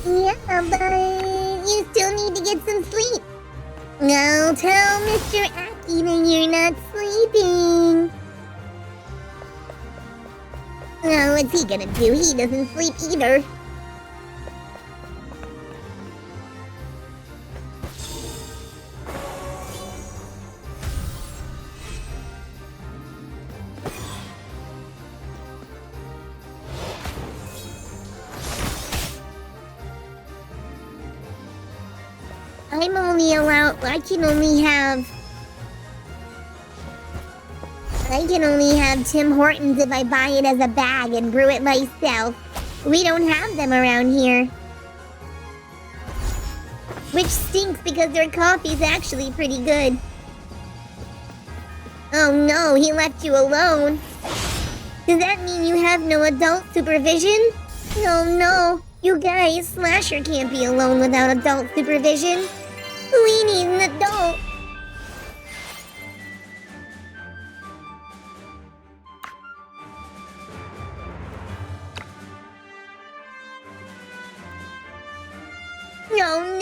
Yeah, but you still need to get some sleep. I'll tell Mr. Aki that you're not sleeping. Oh, what's he gonna do? He doesn't sleep either. I can only have Tim Hortons if I buy it as a bag and brew it myself. We don't have them around here. Which stinks because their coffee's actually pretty good. Oh no, he left you alone. Does that mean you have no adult supervision? Oh no, you guys, Slasher can't be alone without adult supervision. We need an adult.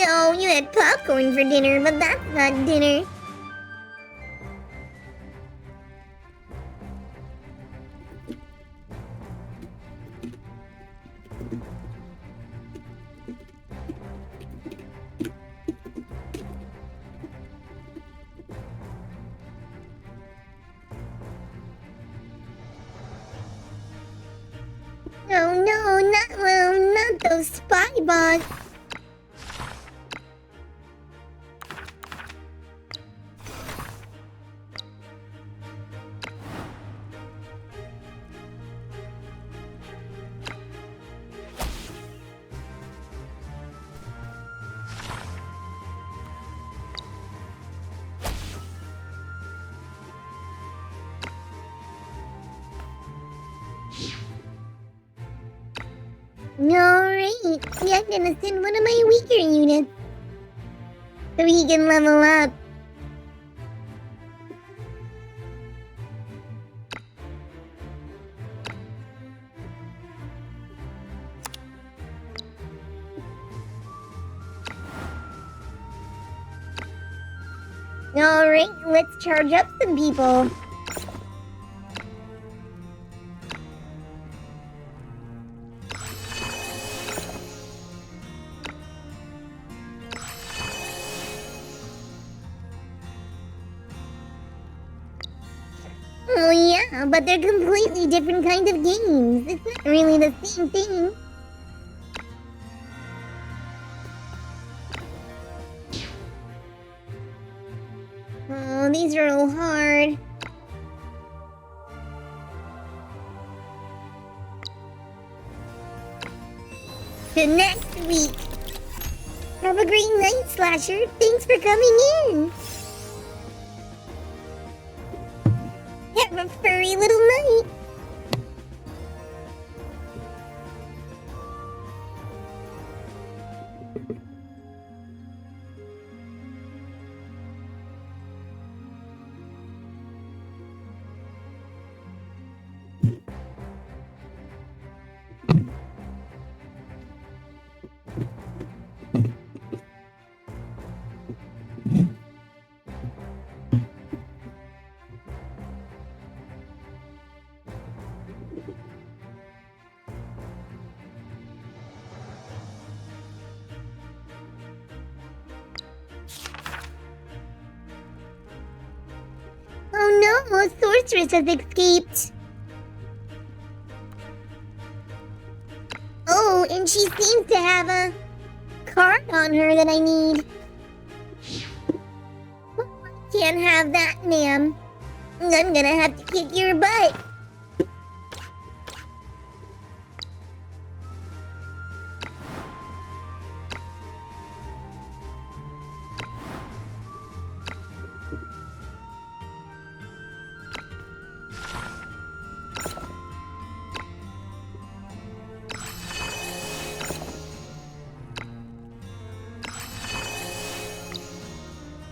No, you had popcorn for dinner, but that's not dinner. Oh no, not those spy bots. Alright, yeah, I'm gonna send one of my weaker units so he can level up. Alright, let's charge up some people. Oh yeah, but they're completely different kinds of games. It's not really the same thing. Oh, these are all hard. To next week. Have a great night, Slasher. Thanks for coming in. Have a furry little night. Oh no, a sorceress has escaped. Oh, and she seems to have a card on her that I need. Can't have that, ma'am. I'm gonna have to kick your butt.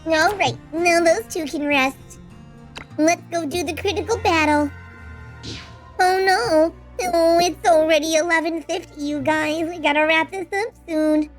Alright, now those two can rest. Let's go do the critical battle. Oh no! Oh, it's already 11:50, you guys. We gotta wrap this up soon.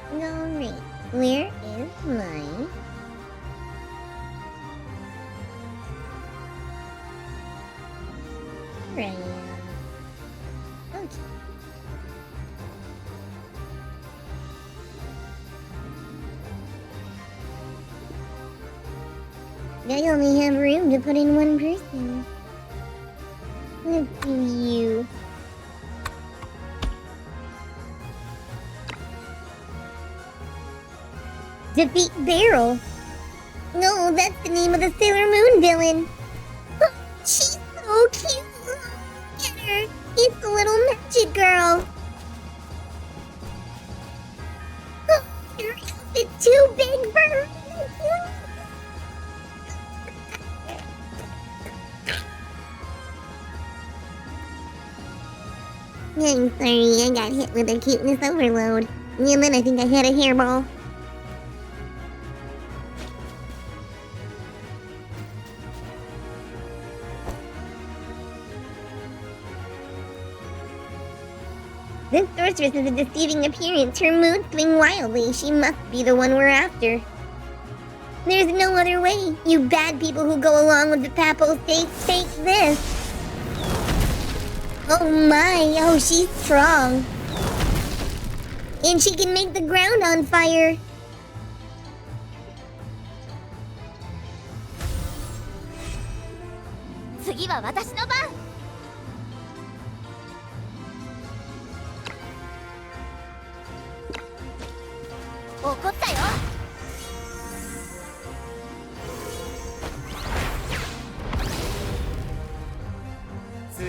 Alright, where is my... Right. Okay. I only have room to put in one person. Let's do you. Defeat Beryl. No, that's the name of the Sailor Moon villain. She's so cute. Get her. It's the little magic girl. Your outfit's too big for her. I'm sorry, I got hit with a cuteness overload. And then I think I hit a hairball. This sorceress has a deceiving appearance. Her moods swing wildly. She must be the one we're after. There's no other way. You bad people who go along with the papal state take this. Oh my, oh, she's strong. And she can make the ground on fire.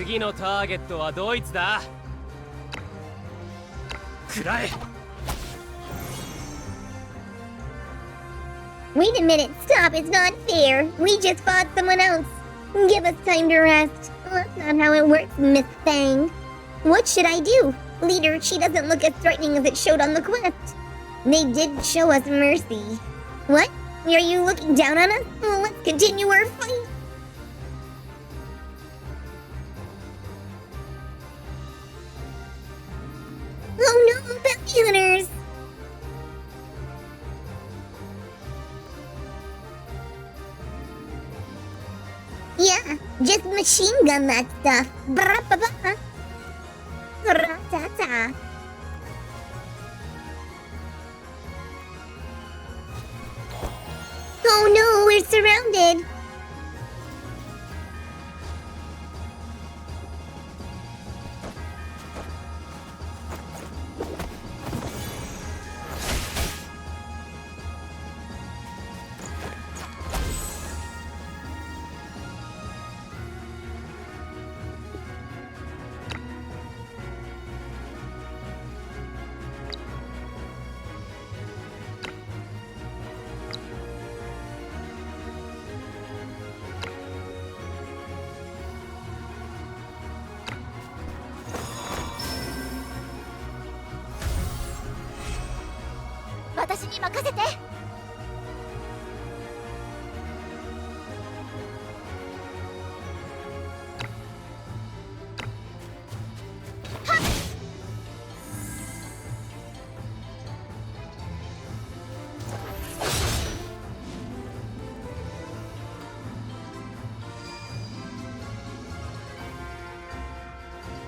Next のターゲットはドイツだ。くらえ。 Wait a minute, stop, it's not fair. We just fought someone else. Give us time to rest. That's not how it works, Miss Fang. What should I do? Leader, she doesn't look as threatening as it showed on the quest. They did show us mercy. What? Are you looking down on us? Well, let's continue our fight. Oh no, bounty hunters! Yeah, just machine gun that stuff. Bra-ba-ba. Ra-ta-ta. Oh no, we're surrounded.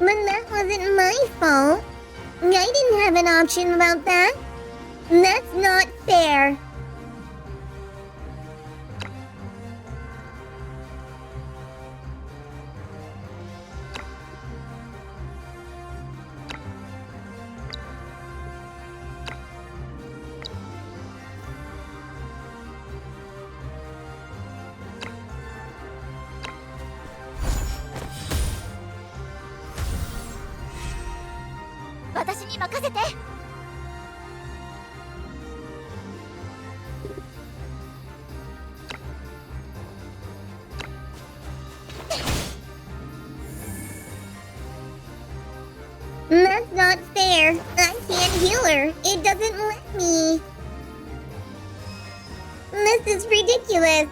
But that wasn't my fault. I didn't have an option about that. That's not fair. That's not fair. I can't heal her. It doesn't let me. This is ridiculous.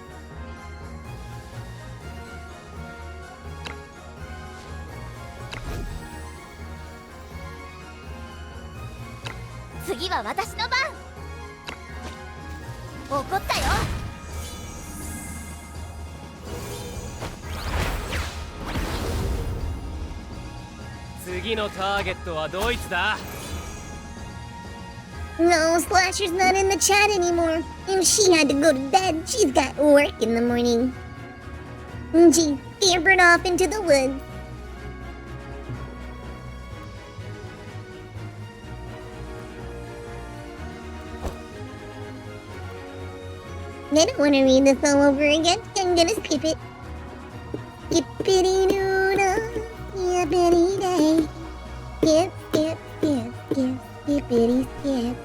No, Slasher's not in the chat anymore. And she had to go to bed. She's got work in the morning. And she scampered off into the woods. I don't want to read this all over again. I'm gonna skip it. Skippity-doo-dah, skippity-day. Skip, skip, skip, skip, skippity, skip.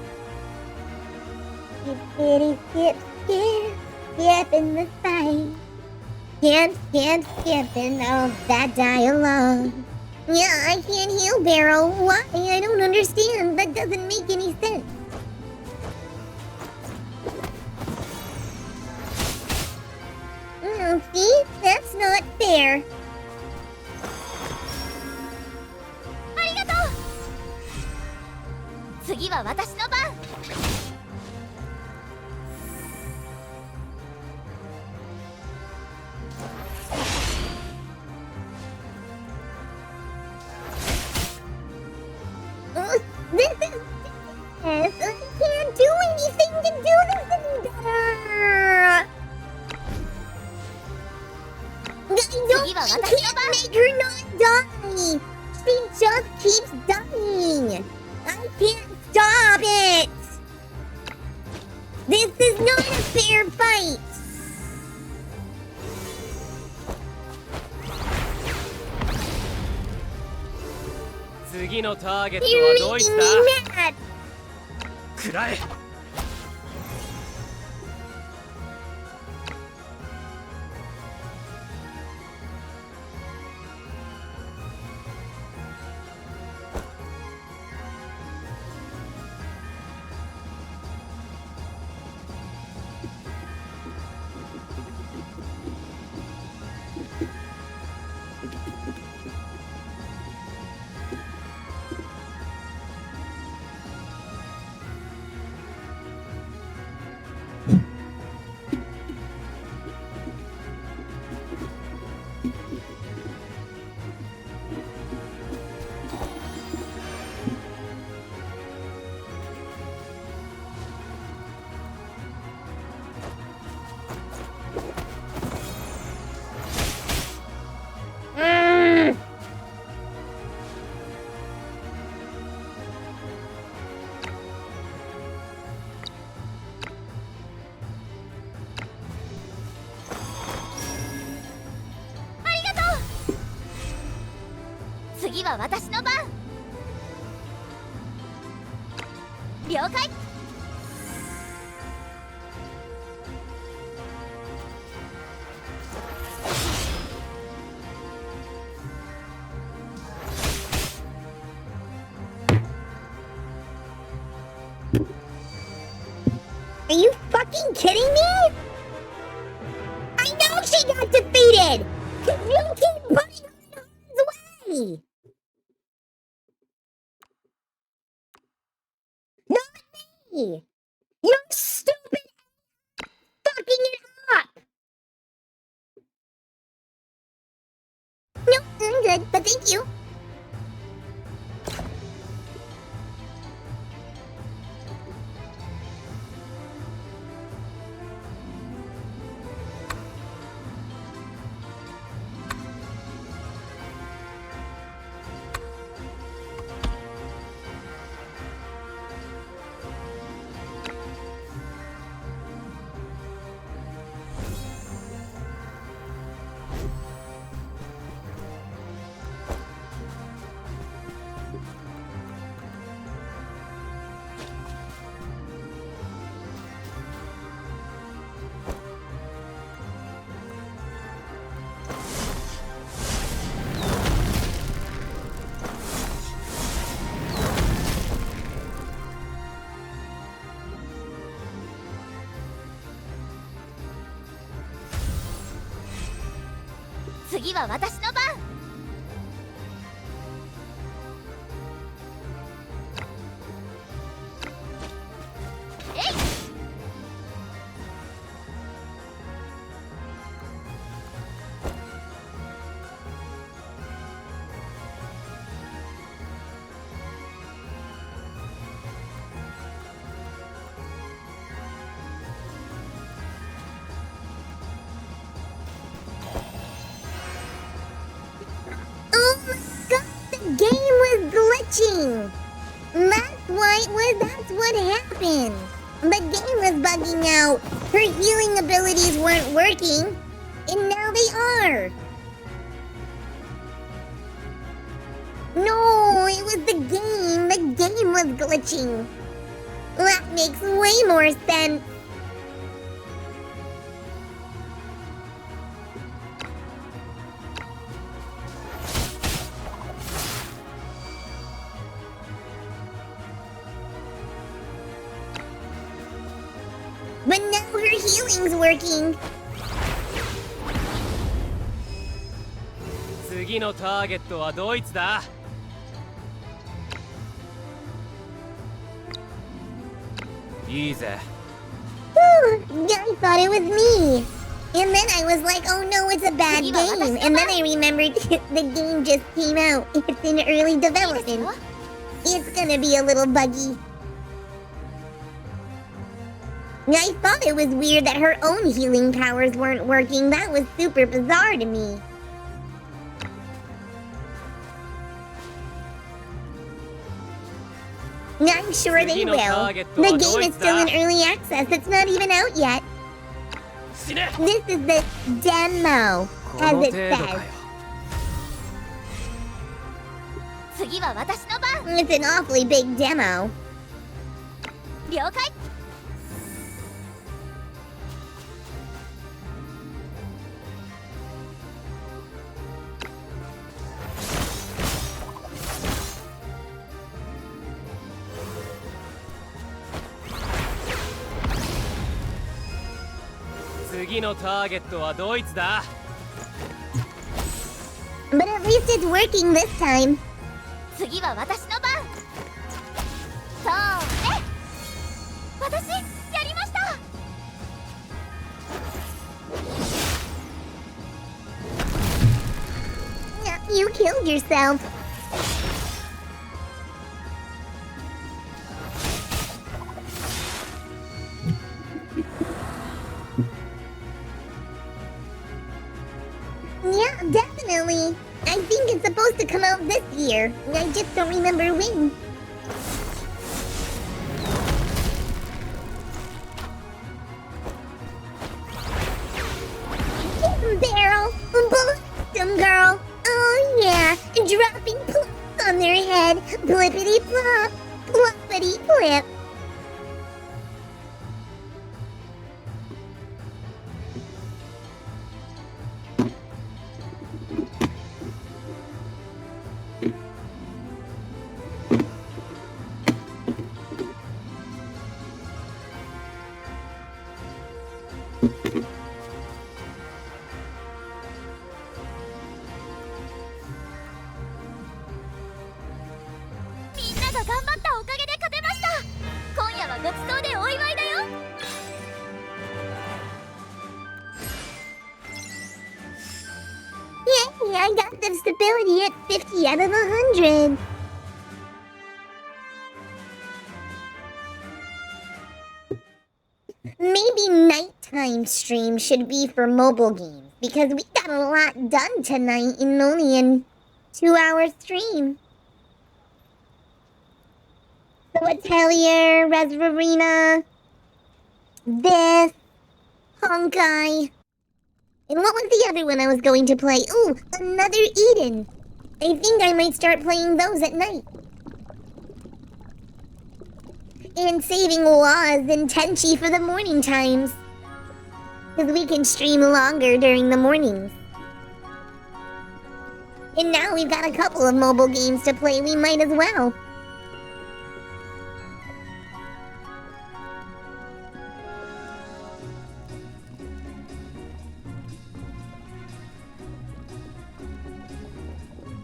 Skippity, skip, skip, skip in the fight. Skip, skip, skip, and all that dialogue. Yeah, I can't heal Barrel. Why? I don't understand. That doesn't make any sense. Oh, see? That's not fair. don't 次は I 私の can't 番 make her not die! She just keeps dying! I can't stop it! This is not a fair fight! 次のターゲット You're はドイ making ツ me だ。 mad! 食らえ。次は私の番。了解。 Are you fucking kidding me? I know she got defeated! Cause you keep putting her in harm's way! Not me! You're stupid fucking it up! No, I'm good, but thank you.次は私の番。えい。 Oh my god, the game was glitching! That's what happened. The game was bugging out. Her healing abilities weren't working, and now they are. No, it was the game. The game was glitching. That makes way more sense. But now her healing's working. 次のターゲットはドイツだ。いいぜ。 Whew, I thought it was me. And then I was like, oh no, it's a bad game. And then I remembered the game just came out. It's in early development. It's gonna be a little buggy. I thought it was weird that her own healing powers weren't working. That was super bizarre to me. I'm sure they will. The game is still in early access. It's not even out yet. 死ね This is the demo, こ as の it 程度か says. よ次は私の番。 It's an awfully big demo. 了解。次のターゲットはドイツだ But at least it's working this time. 次は私の番。そうね。私やりました。 You killed yourself. Yeah, definitely. I think it's supposed to come out this year. I just don't remember when. Barrel, blossom girl. Oh yeah, dropping plops on their head. Blippity plop, ploppity plip. Yay, I got the stability at 50 out of 100. Maybe nighttime stream should be for mobile games, because we got a lot done tonight in only a 2-hour stream. So Atelier, Resverina, this, Honkai. And what was the other one I was going to play? Ooh, another Eden. I think I might start playing those at night. And saving Waz and Tenchi for the morning times. Because we can stream longer during the mornings. And now we've got a couple of mobile games to play, we might as well.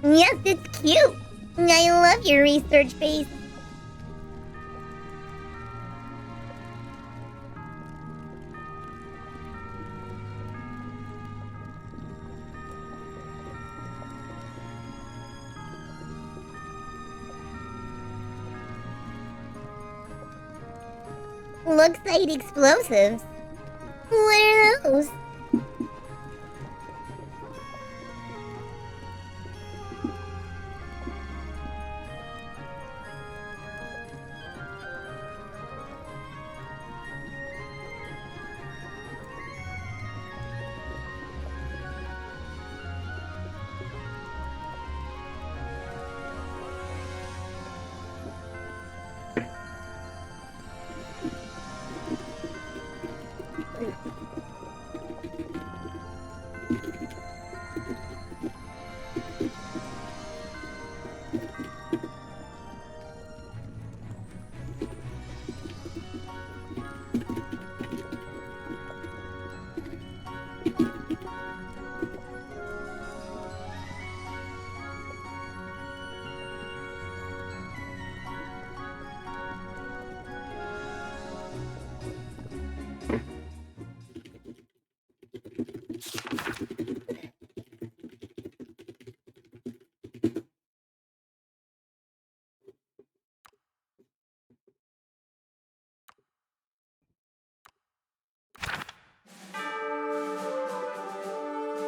Yes, it's cute. I love your research base. Looks like explosives. What are those?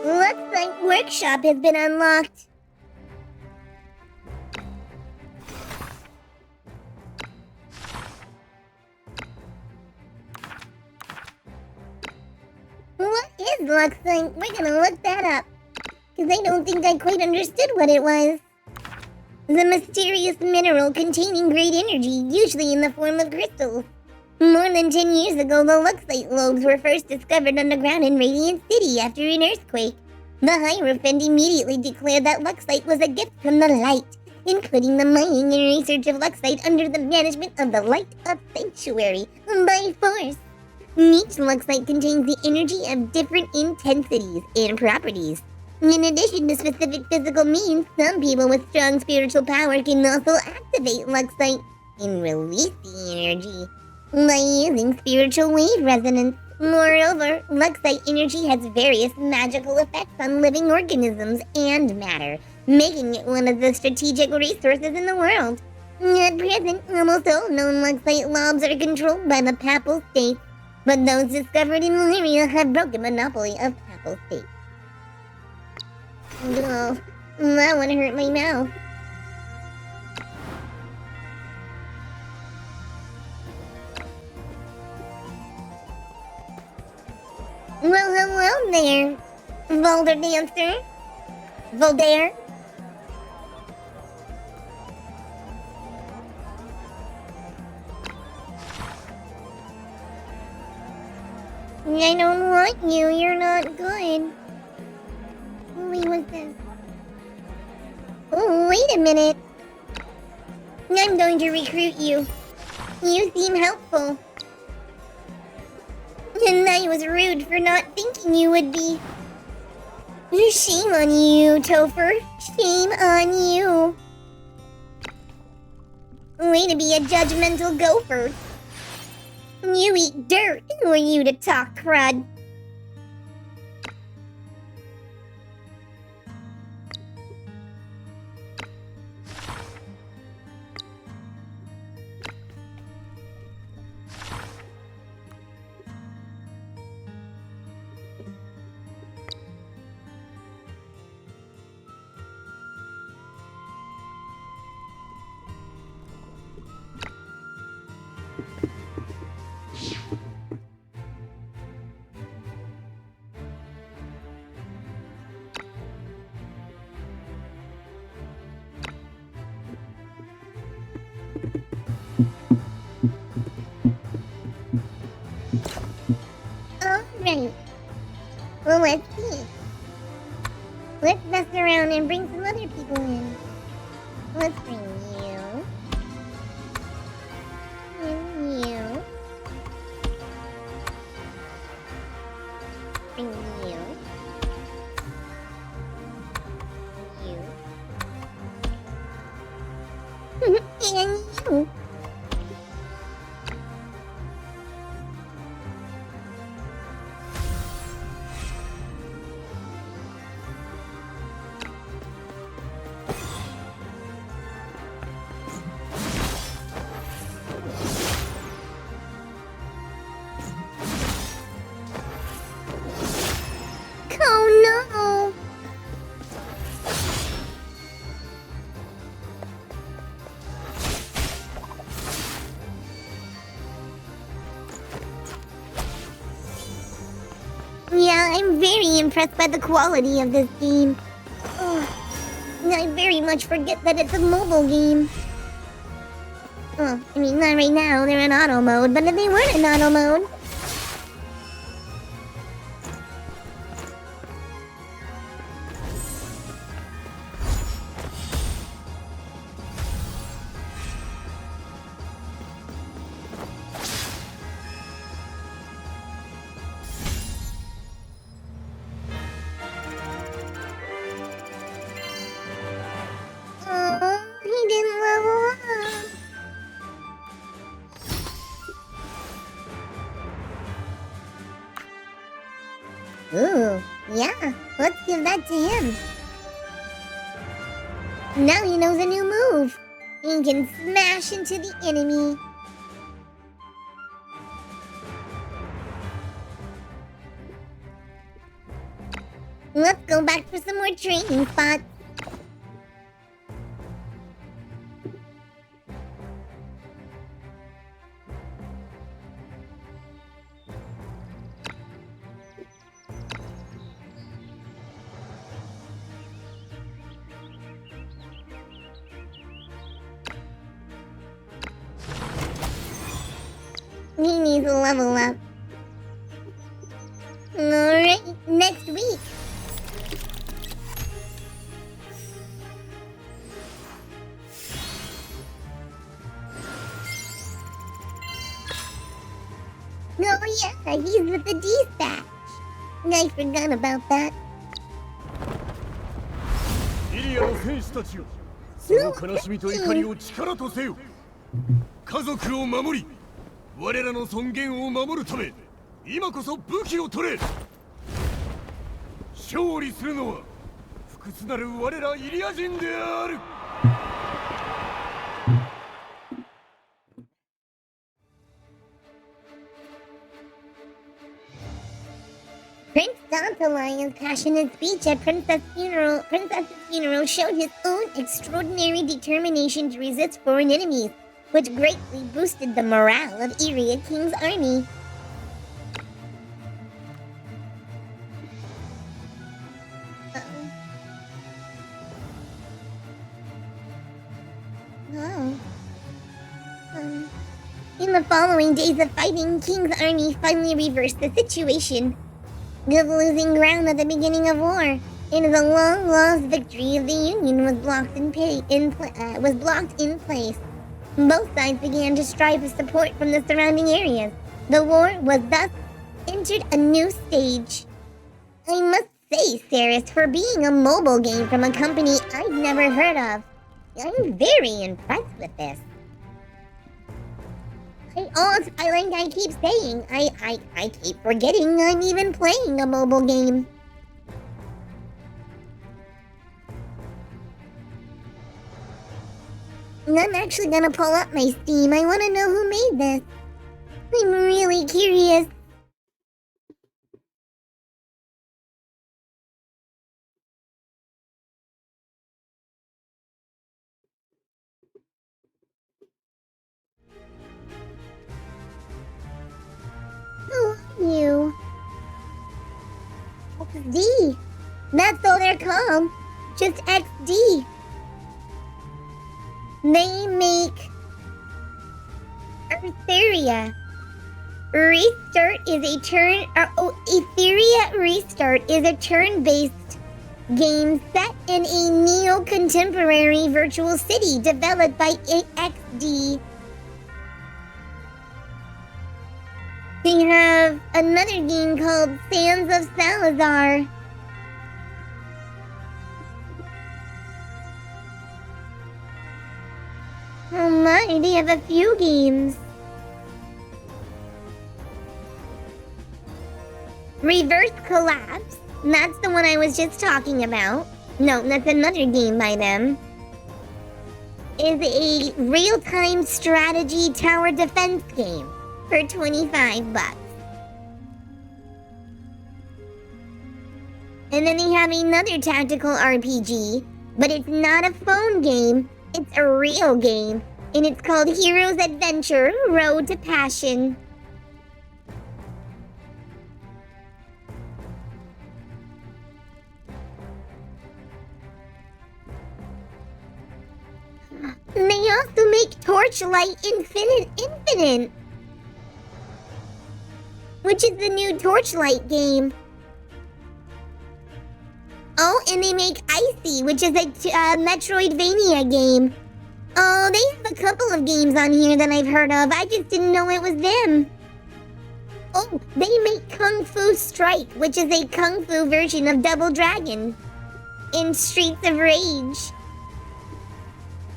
Looks like workshop has been unlocked. Luxite. We're gonna look that up. Because I don't think I quite understood what it was. The mysterious mineral containing great energy, usually in the form of crystals. More than 10 years ago, the Luxite lobes were first discovered underground in Radiant City after an earthquake. The Hierophant immediately declared that Luxite was a gift from the light, and putting the mining and research of Luxite under the management of the Light Up Sanctuary by force. Each Luxite contains the energy of different intensities and properties. In addition to specific physical means, some people with strong spiritual power can also activate Luxite and release the energy by using spiritual wave resonance. Moreover, Luxite energy has various magical effects on living organisms and matter, making it one of the strategic resources in the world. At present, almost all known Luxite lobs are controlled by the Papal States, but those discovered in Valeria have broken monopoly of Papal States. Oh, that one hurt my mouth. Well, hello there, Volder Dancer. Voltaire. I don't want you, you're not good. Wait, what's this? Oh, wait a minute. I'm going to recruit you. You seem helpful. And I was rude for not thinking you would be. Shame on you, Tofer. Shame on you. Way to be a judgmental gopher. You eat dirt. Who are you to talk crud? Alright. Well, let's see. Let's mess around and bring some other people in. Let's bring you. And you. Bring you. You. And you. Oh no! Yeah, I'm very impressed by the quality of this game. I very much forget that it's a mobile game. Oh, I mean, not right now, they're in auto mode, but if they weren't in auto mode... Oh, he didn't level up. Ooh, yeah, let's give that to him. Now he knows a new move. He can smash into the enemy. Let's go back for some more training spots. He needs a level up. Alright, next week. Oh yeah, he's with the dispatch. I forgot about that. イリアの戦士たちよ、その悲しみと怒りを力とせよ。家族を守り、我らの尊厳を守るため、今こそ武器を取れ。勝利するのは不屈なる我らイリア人である。Prince Dantalion's passionate speech at Princess's funeral showed his own extraordinary determination to resist foreign enemies, which greatly boosted the morale of Iria King's army. In the following days of fighting, King's army finally reversed the situation of losing ground at the beginning of war, and the long-lost victory of the Union was blocked in place. Both sides began to strive for support from the surrounding areas. The war was thus entered a new stage. I must say, Ceres, for being a mobile game from a company I've never heard of, I'm very impressed with this. I keep saying, I keep forgetting I'm even playing a mobile game. I'm actually gonna pull up my Steam. I wanna know who made this. I'm really curious. Who are you? XD. That's all they're called. Just XD. They make Etheria. Etheria Restart is a turn-based game set in a neo-contemporary virtual city developed by XD. They have another game called Sands of Salazar. Oh my, they have a few games. Reverse Collapse, that's the one I was just talking about. No, that's another game by them. Is a real-time strategy tower defense game for $25. And then they have another tactical RPG, but it's not a phone game. It's a real game, and it's called Heroes Adventure Road to Passion. They also make Torchlight Infinite, which is the new Torchlight game. Oh, and they make Icy, which is a Metroidvania game. Oh, they have a couple of games on here that I've heard of. I just didn't know it was them. Oh, they make Kung Fu Strike, which is a Kung Fu version of Double Dragon in Streets of Rage.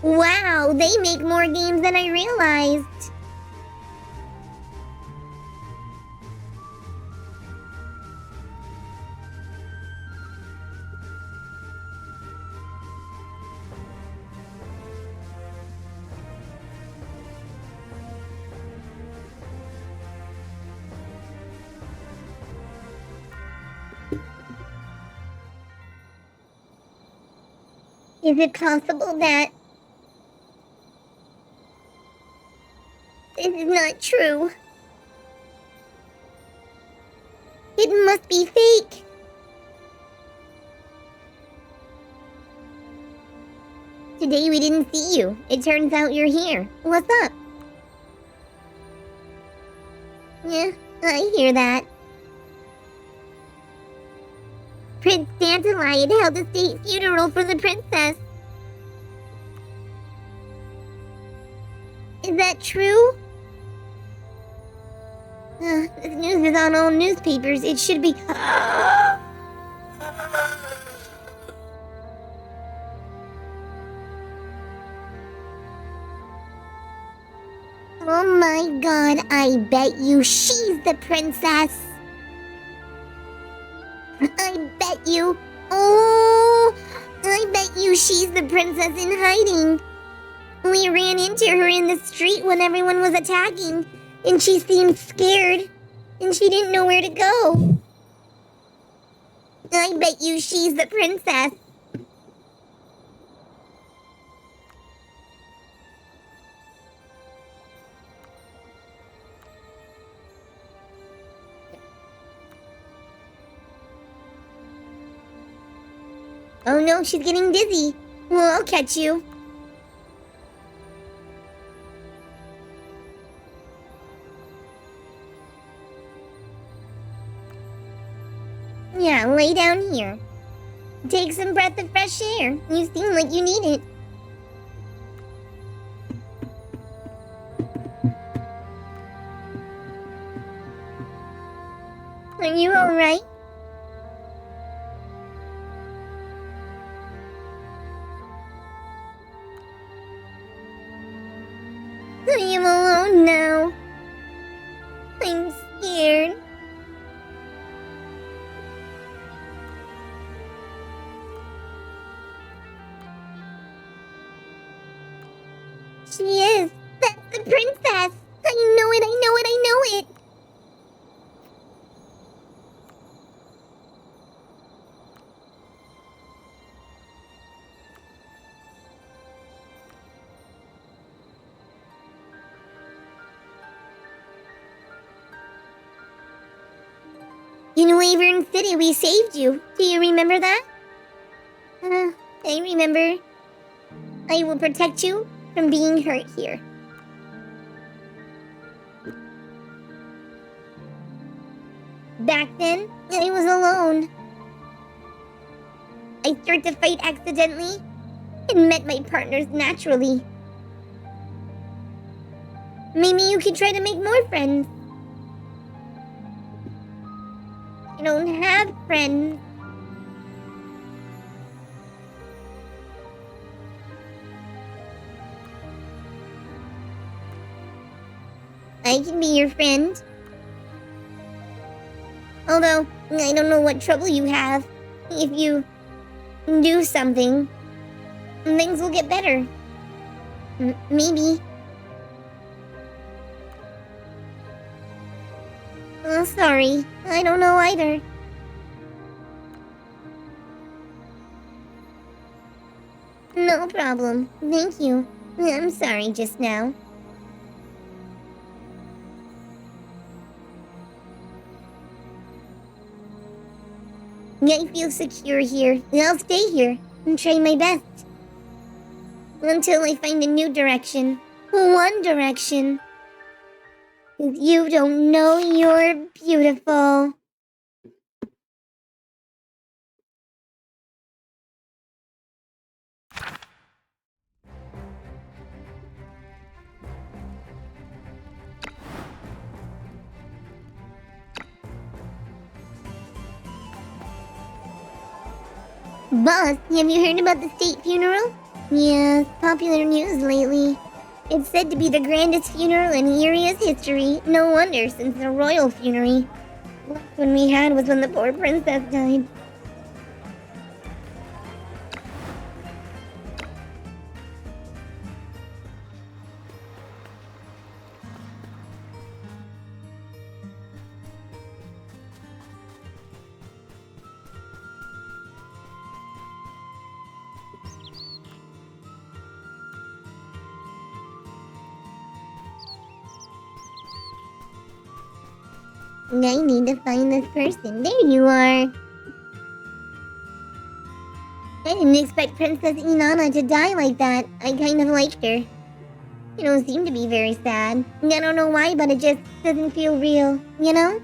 Wow, they make more games than I realized. Is it possible that this is not true? It must be fake. Today we didn't see you. It turns out you're here. What's up? I hear that. Prince Dandelion held a state funeral for the princess. Is that true? This news is on all newspapers. It should be... Oh my god, I bet you she's the princess. I bet you... Oh, I bet you she's the princess in hiding. We ran into her in the street when everyone was attacking, and she seemed scared, and she didn't know where to go. I bet you she's the princess. Oh no, she's getting dizzy. Well, I'll catch you. Yeah, lay down here. Take some breath of fresh air. You seem like you need it. Are you alright? I am alone now. I'm scared. She is. That's the princess. I know it, I know it, I know it. In Wyvern City, we saved you. Do you remember that? I remember. I will protect you from being hurt here. Back then, I was alone. I started to fight accidentally and met my partners naturally. Maybe you can try to make more friends. I don't have friends. I can be your friend. Although, I don't know what trouble you have. If you do something, things will get better. Maybe. Oh, sorry. I don't know either. No problem. Thank you. I'm sorry just now. I feel secure here. I'll stay here and try my best. Until I find a new direction. One direction. 'Cause you don't know you're beautiful. Boss, have you heard about the state funeral? Yeah, popular news lately. It's said to be the grandest funeral in Iria's history. No wonder, since the royal funeral. Last one we had was when the poor princess died. I need to find this person. There you are. I didn't expect Princess Inanna to die like that. I kind of liked her. You don't seem to be very sad. I don't know why, but it just doesn't feel real, you know?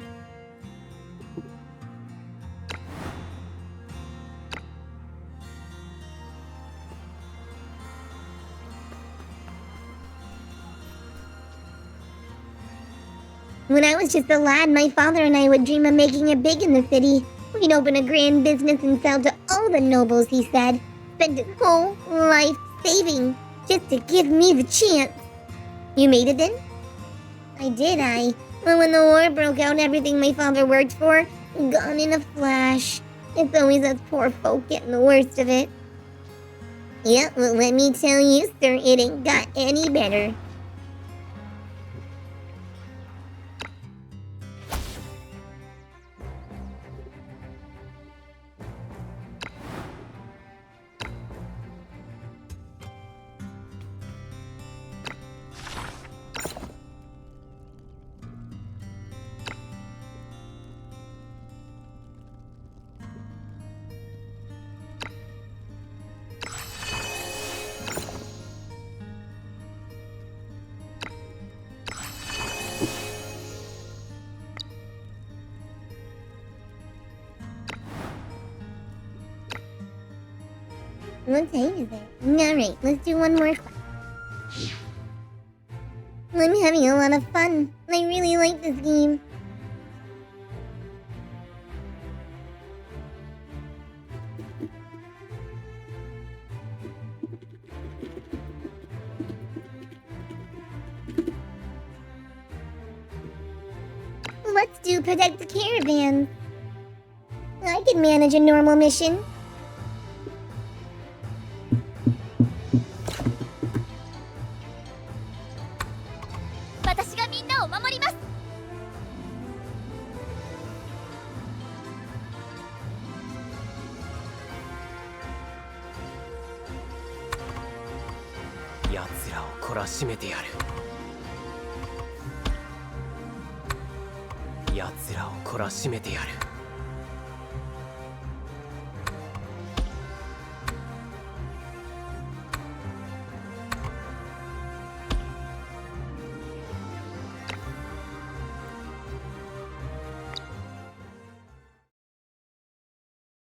When I was just a lad, my father and I would dream of making it big in the city. We'd open a grand business and sell to all the nobles, he said. Spent his whole life saving just to give me the chance. You made it then? I did, Well, when the war broke out, everything my father worked for, gone in a flash. It's always us poor folk getting the worst of it. Yeah, well, let me tell you, sir, it ain't got any better. What time is it? Alright, let's do one more quest. I'm having a lot of fun. I really like this game. Let's do protect the caravan. I can manage a normal mission.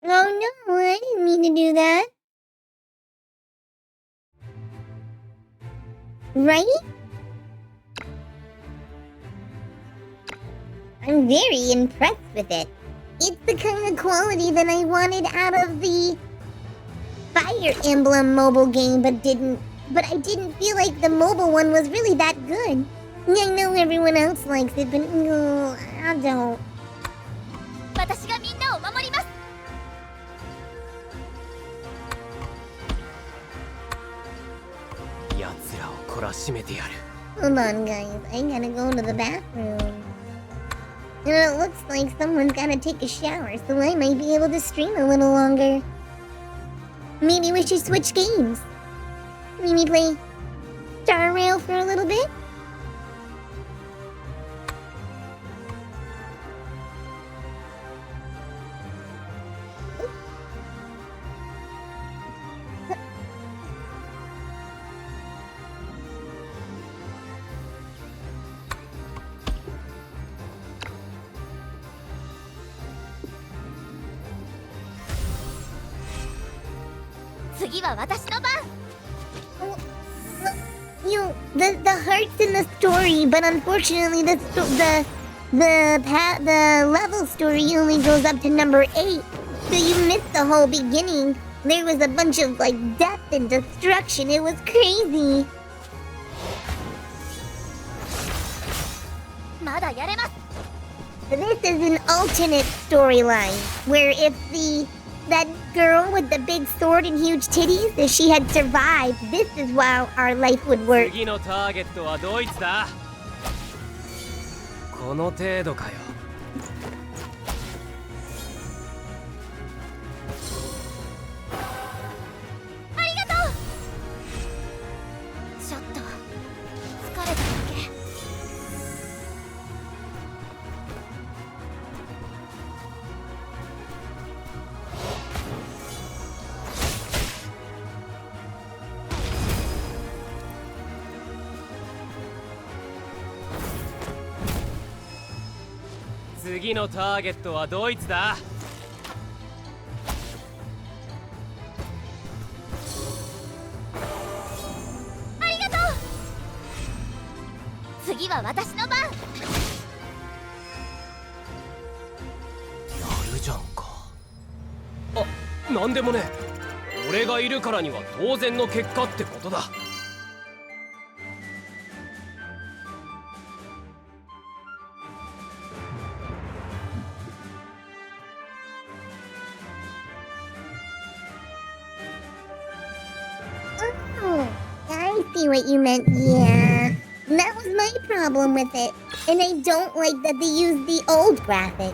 Oh no, I didn't mean to do that. Right? I'm very impressed with it. It's the kind of quality that I wanted out of the Fire Emblem mobile game, but I didn't feel like the mobile one was really that good. I know everyone else likes it, but no, I don't. 私がみんなを守ります。奴らを懲らしめてやる。 Hold on, guys. I gotta go to the bathroom. It looks like someone's gotta take a shower, so I might be able to stream a little longer. Maybe we should switch games. Maybe play Star Rail for a little bit? The heart's in the story, but unfortunately the level story only goes up to number 8, so you missed the whole beginning. There was a bunch of death and destruction. It was crazy. This is an alternate storyline where if that girl with the big sword and huge titties, if she had survived, this is how our life would work. 次のターゲットはドイツだ。この程度かよ。ありがとう。ちょっと疲れただけ。次のターゲットはドイツだ。ありがとう。次は私の番。やるじゃんか。あ、なんでもね。俺がいるからには当然の結果ってことだ。Oh, I see what you meant. Yeah, that was my problem with it. And I don't like that they used the old graphics.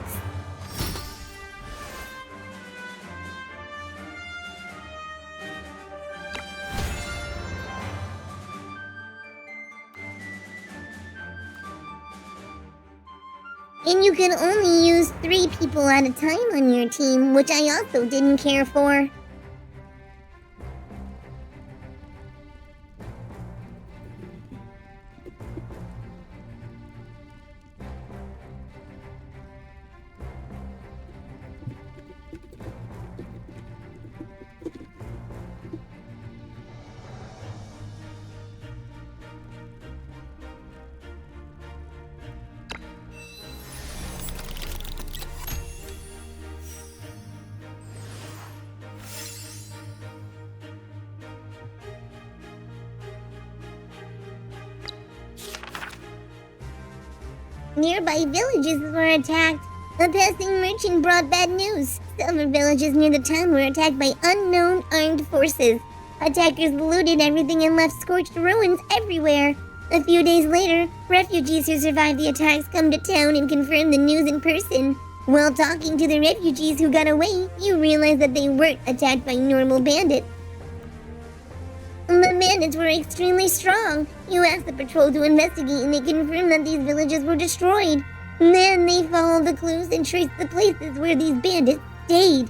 And you can only use 3 people at a time on your team, which I also didn't care for. Nearby villages were attacked. A passing merchant brought bad news. Several villages near the town were attacked by unknown armed forces. Attackers looted everything and left scorched ruins everywhere. A few days later, refugees who survived the attacks come to town and confirm the news in person. While talking to the refugees who got away, you realize that they weren't attacked by normal bandits. The bandits were extremely strong. You asked the patrol to investigate and they confirmed that these villages were destroyed. Then they followed the clues and traced the places where these bandits stayed.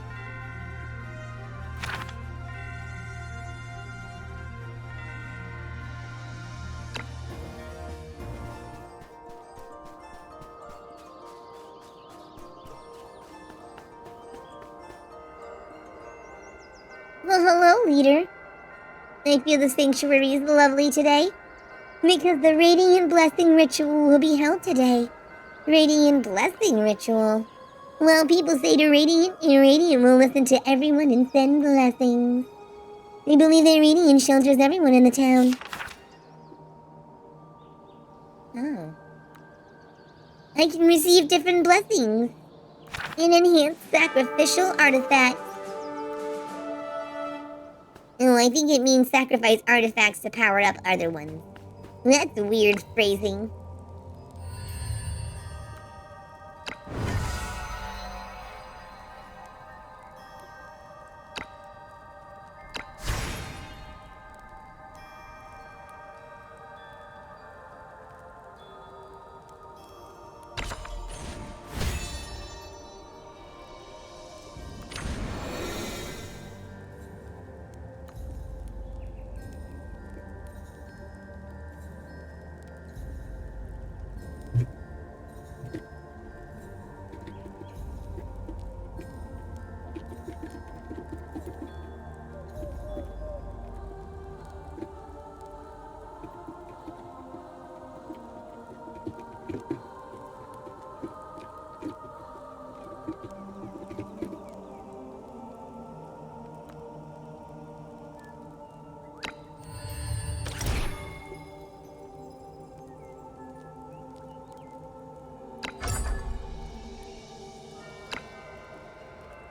Well, hello, leader. I feel the sanctuary is lovely today, because the Radiant Blessing Ritual will be held today. Radiant Blessing Ritual? Well, people say to Radiant, and Radiant will listen to everyone and send blessings. They believe that Radiant shelters everyone in the town. Oh. I can receive different blessings. An enhanced sacrificial artifact. Oh, I think it means sacrifice artifacts to power up other ones. That's weird phrasing.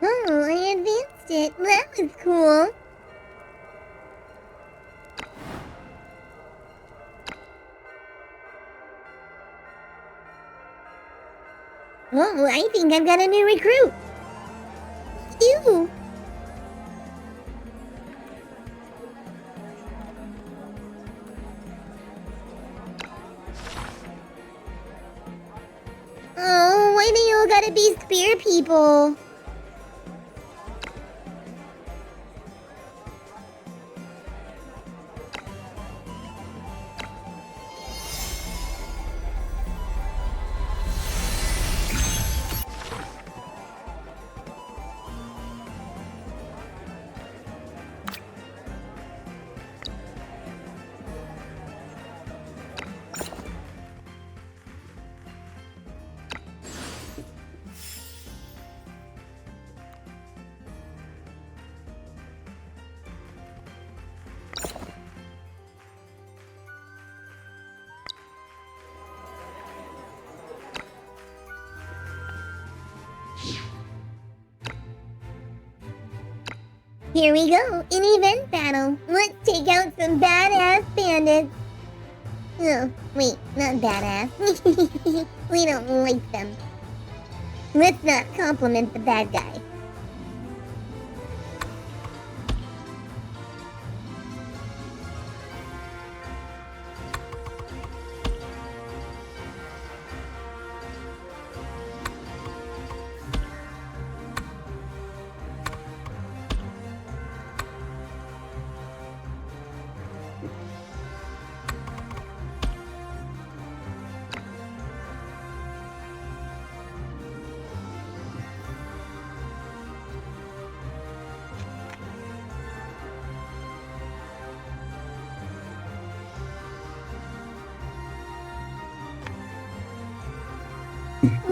Oh, I advanced it. That was cool. Oh, I think I've got a new recruit. Ew. Oh, why they all gotta be spear people? Here we go, an event battle. Let's take out some badass bandits. Oh, wait, not badass. We don't like them. Let's not compliment the bad guy.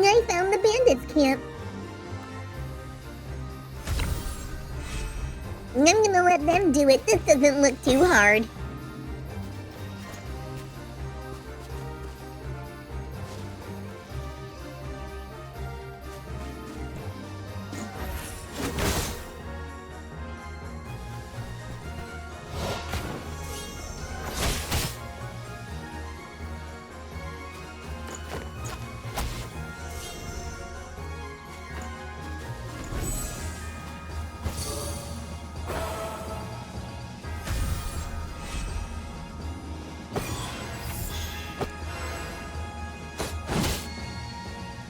I found the bandits' camp. I'm gonna let them do it. This doesn't look too hard.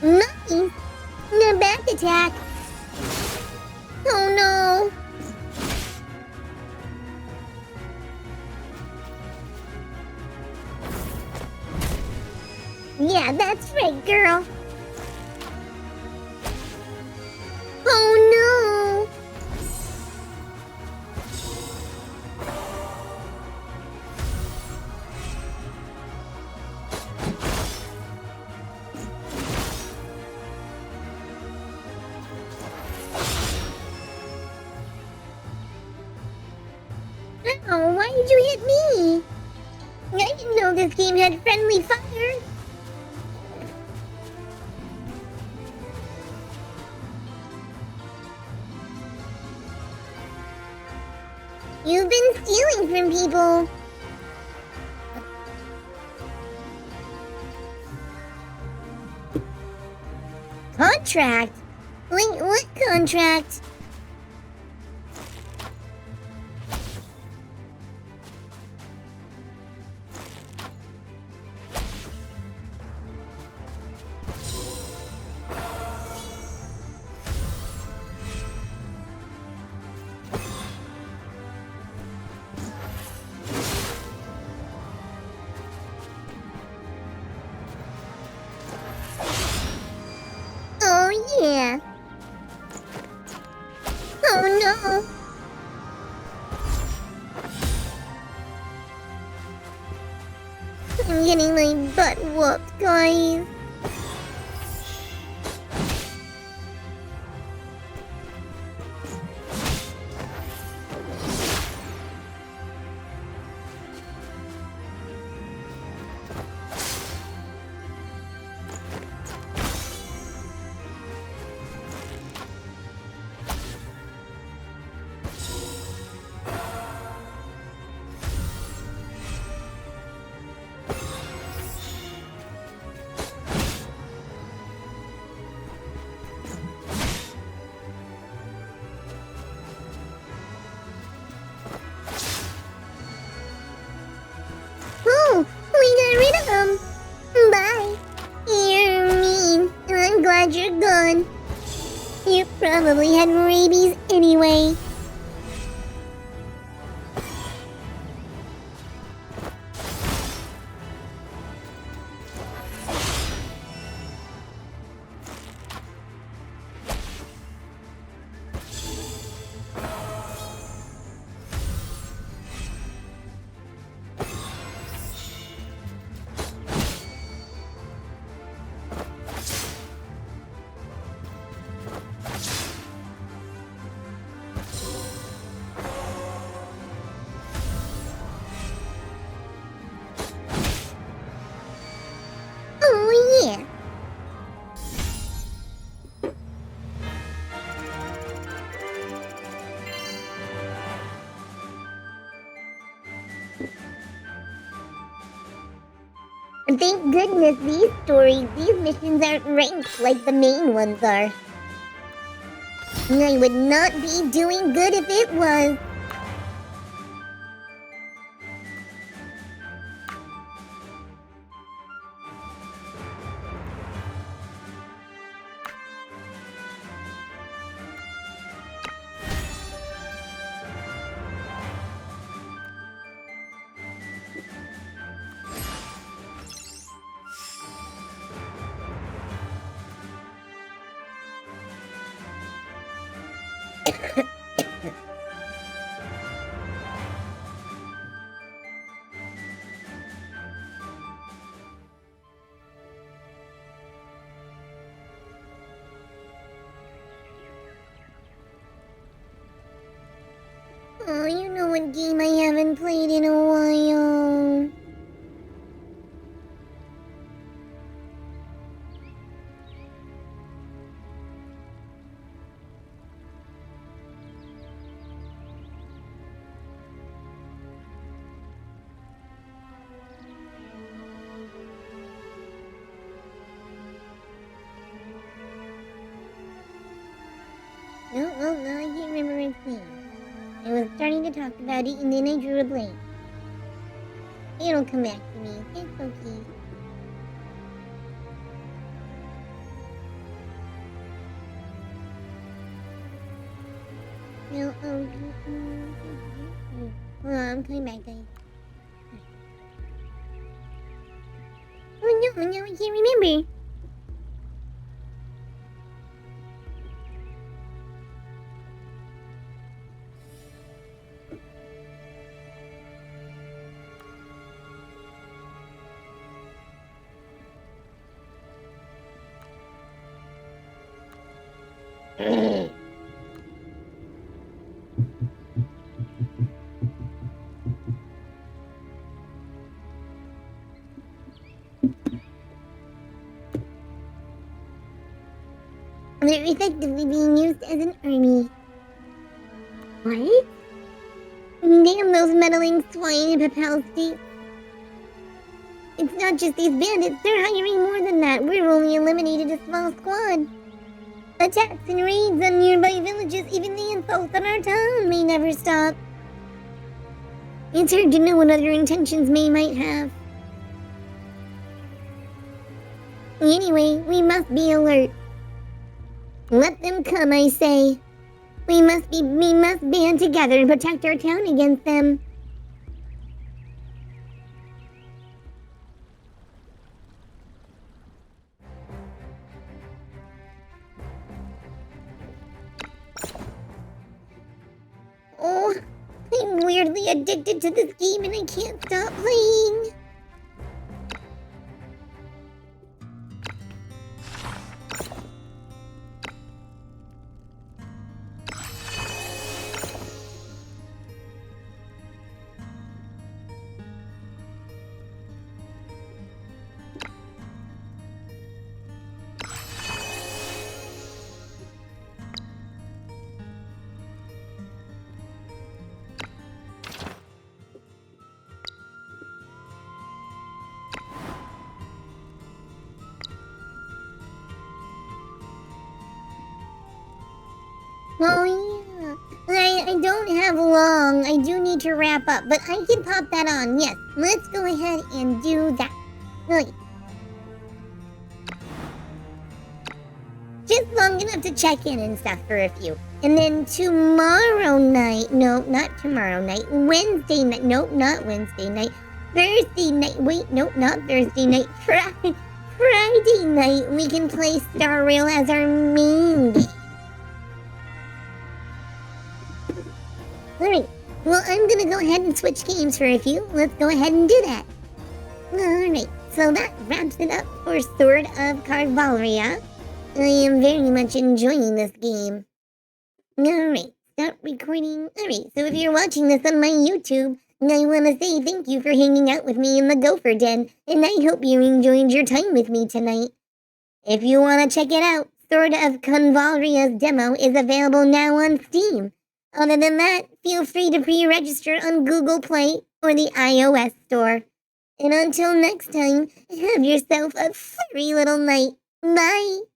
Nice! The back attack! Oh no! Yeah, that's right, girl! Oh no! Oh, why did you hit me? I didn't know this game had friendly fire. You've been stealing from people. Contract? Wait, what contract? Oh yeah. Oh no. I'm getting my butt whooped, guys. Thank goodness these missions aren't ranked like the main ones are. I would not be doing good if it was. Oh, you know what game I haven't played in a while. No, I can't remember its name. I was starting to talk about it and then I drew a blank. It'll come back to me. It's okay. No, hold on, I'm coming back, guys. Oh no, I can't remember. They're effectively being used as an army. What? Damn those meddling swine in Papal State. It's not just these bandits, they're hiring more than that. We're only eliminated a small squad. Attacks and raids on nearby villages, even the insults on our town may never stop. It's hard to know what other intentions might have. Anyway, we must be alert. Let them come, I say. We must band together and protect our town against them. Oh, I'm weirdly addicted to this game and I can't stop playing. Oh yeah, I don't have long. I do need to wrap up, but I can pop that on. Yes, let's go ahead and do that. Right. Just long enough to check in and stuff for a few. And then tomorrow night, no, not tomorrow night, Wednesday night, nope, not Wednesday night, Thursday night, wait, nope, not Thursday night, Friday night, we can play Star Rail as our main game. Alright, well, I'm gonna go ahead and switch games for a few. Let's go ahead and do that. Alright, so that wraps it up for Sword of Convallaria. I am very much enjoying this game. Alright, stop recording. Alright, so if you're watching this on my YouTube, I want to say thank you for hanging out with me in the Gopher Den, and I hope you enjoyed your time with me tonight. If you want to check it out, Sword of Convallaria's demo is available now on Steam. Other than that, feel free to pre-register on Google Play or the iOS store. And until next time, have yourself a furry little night. Bye!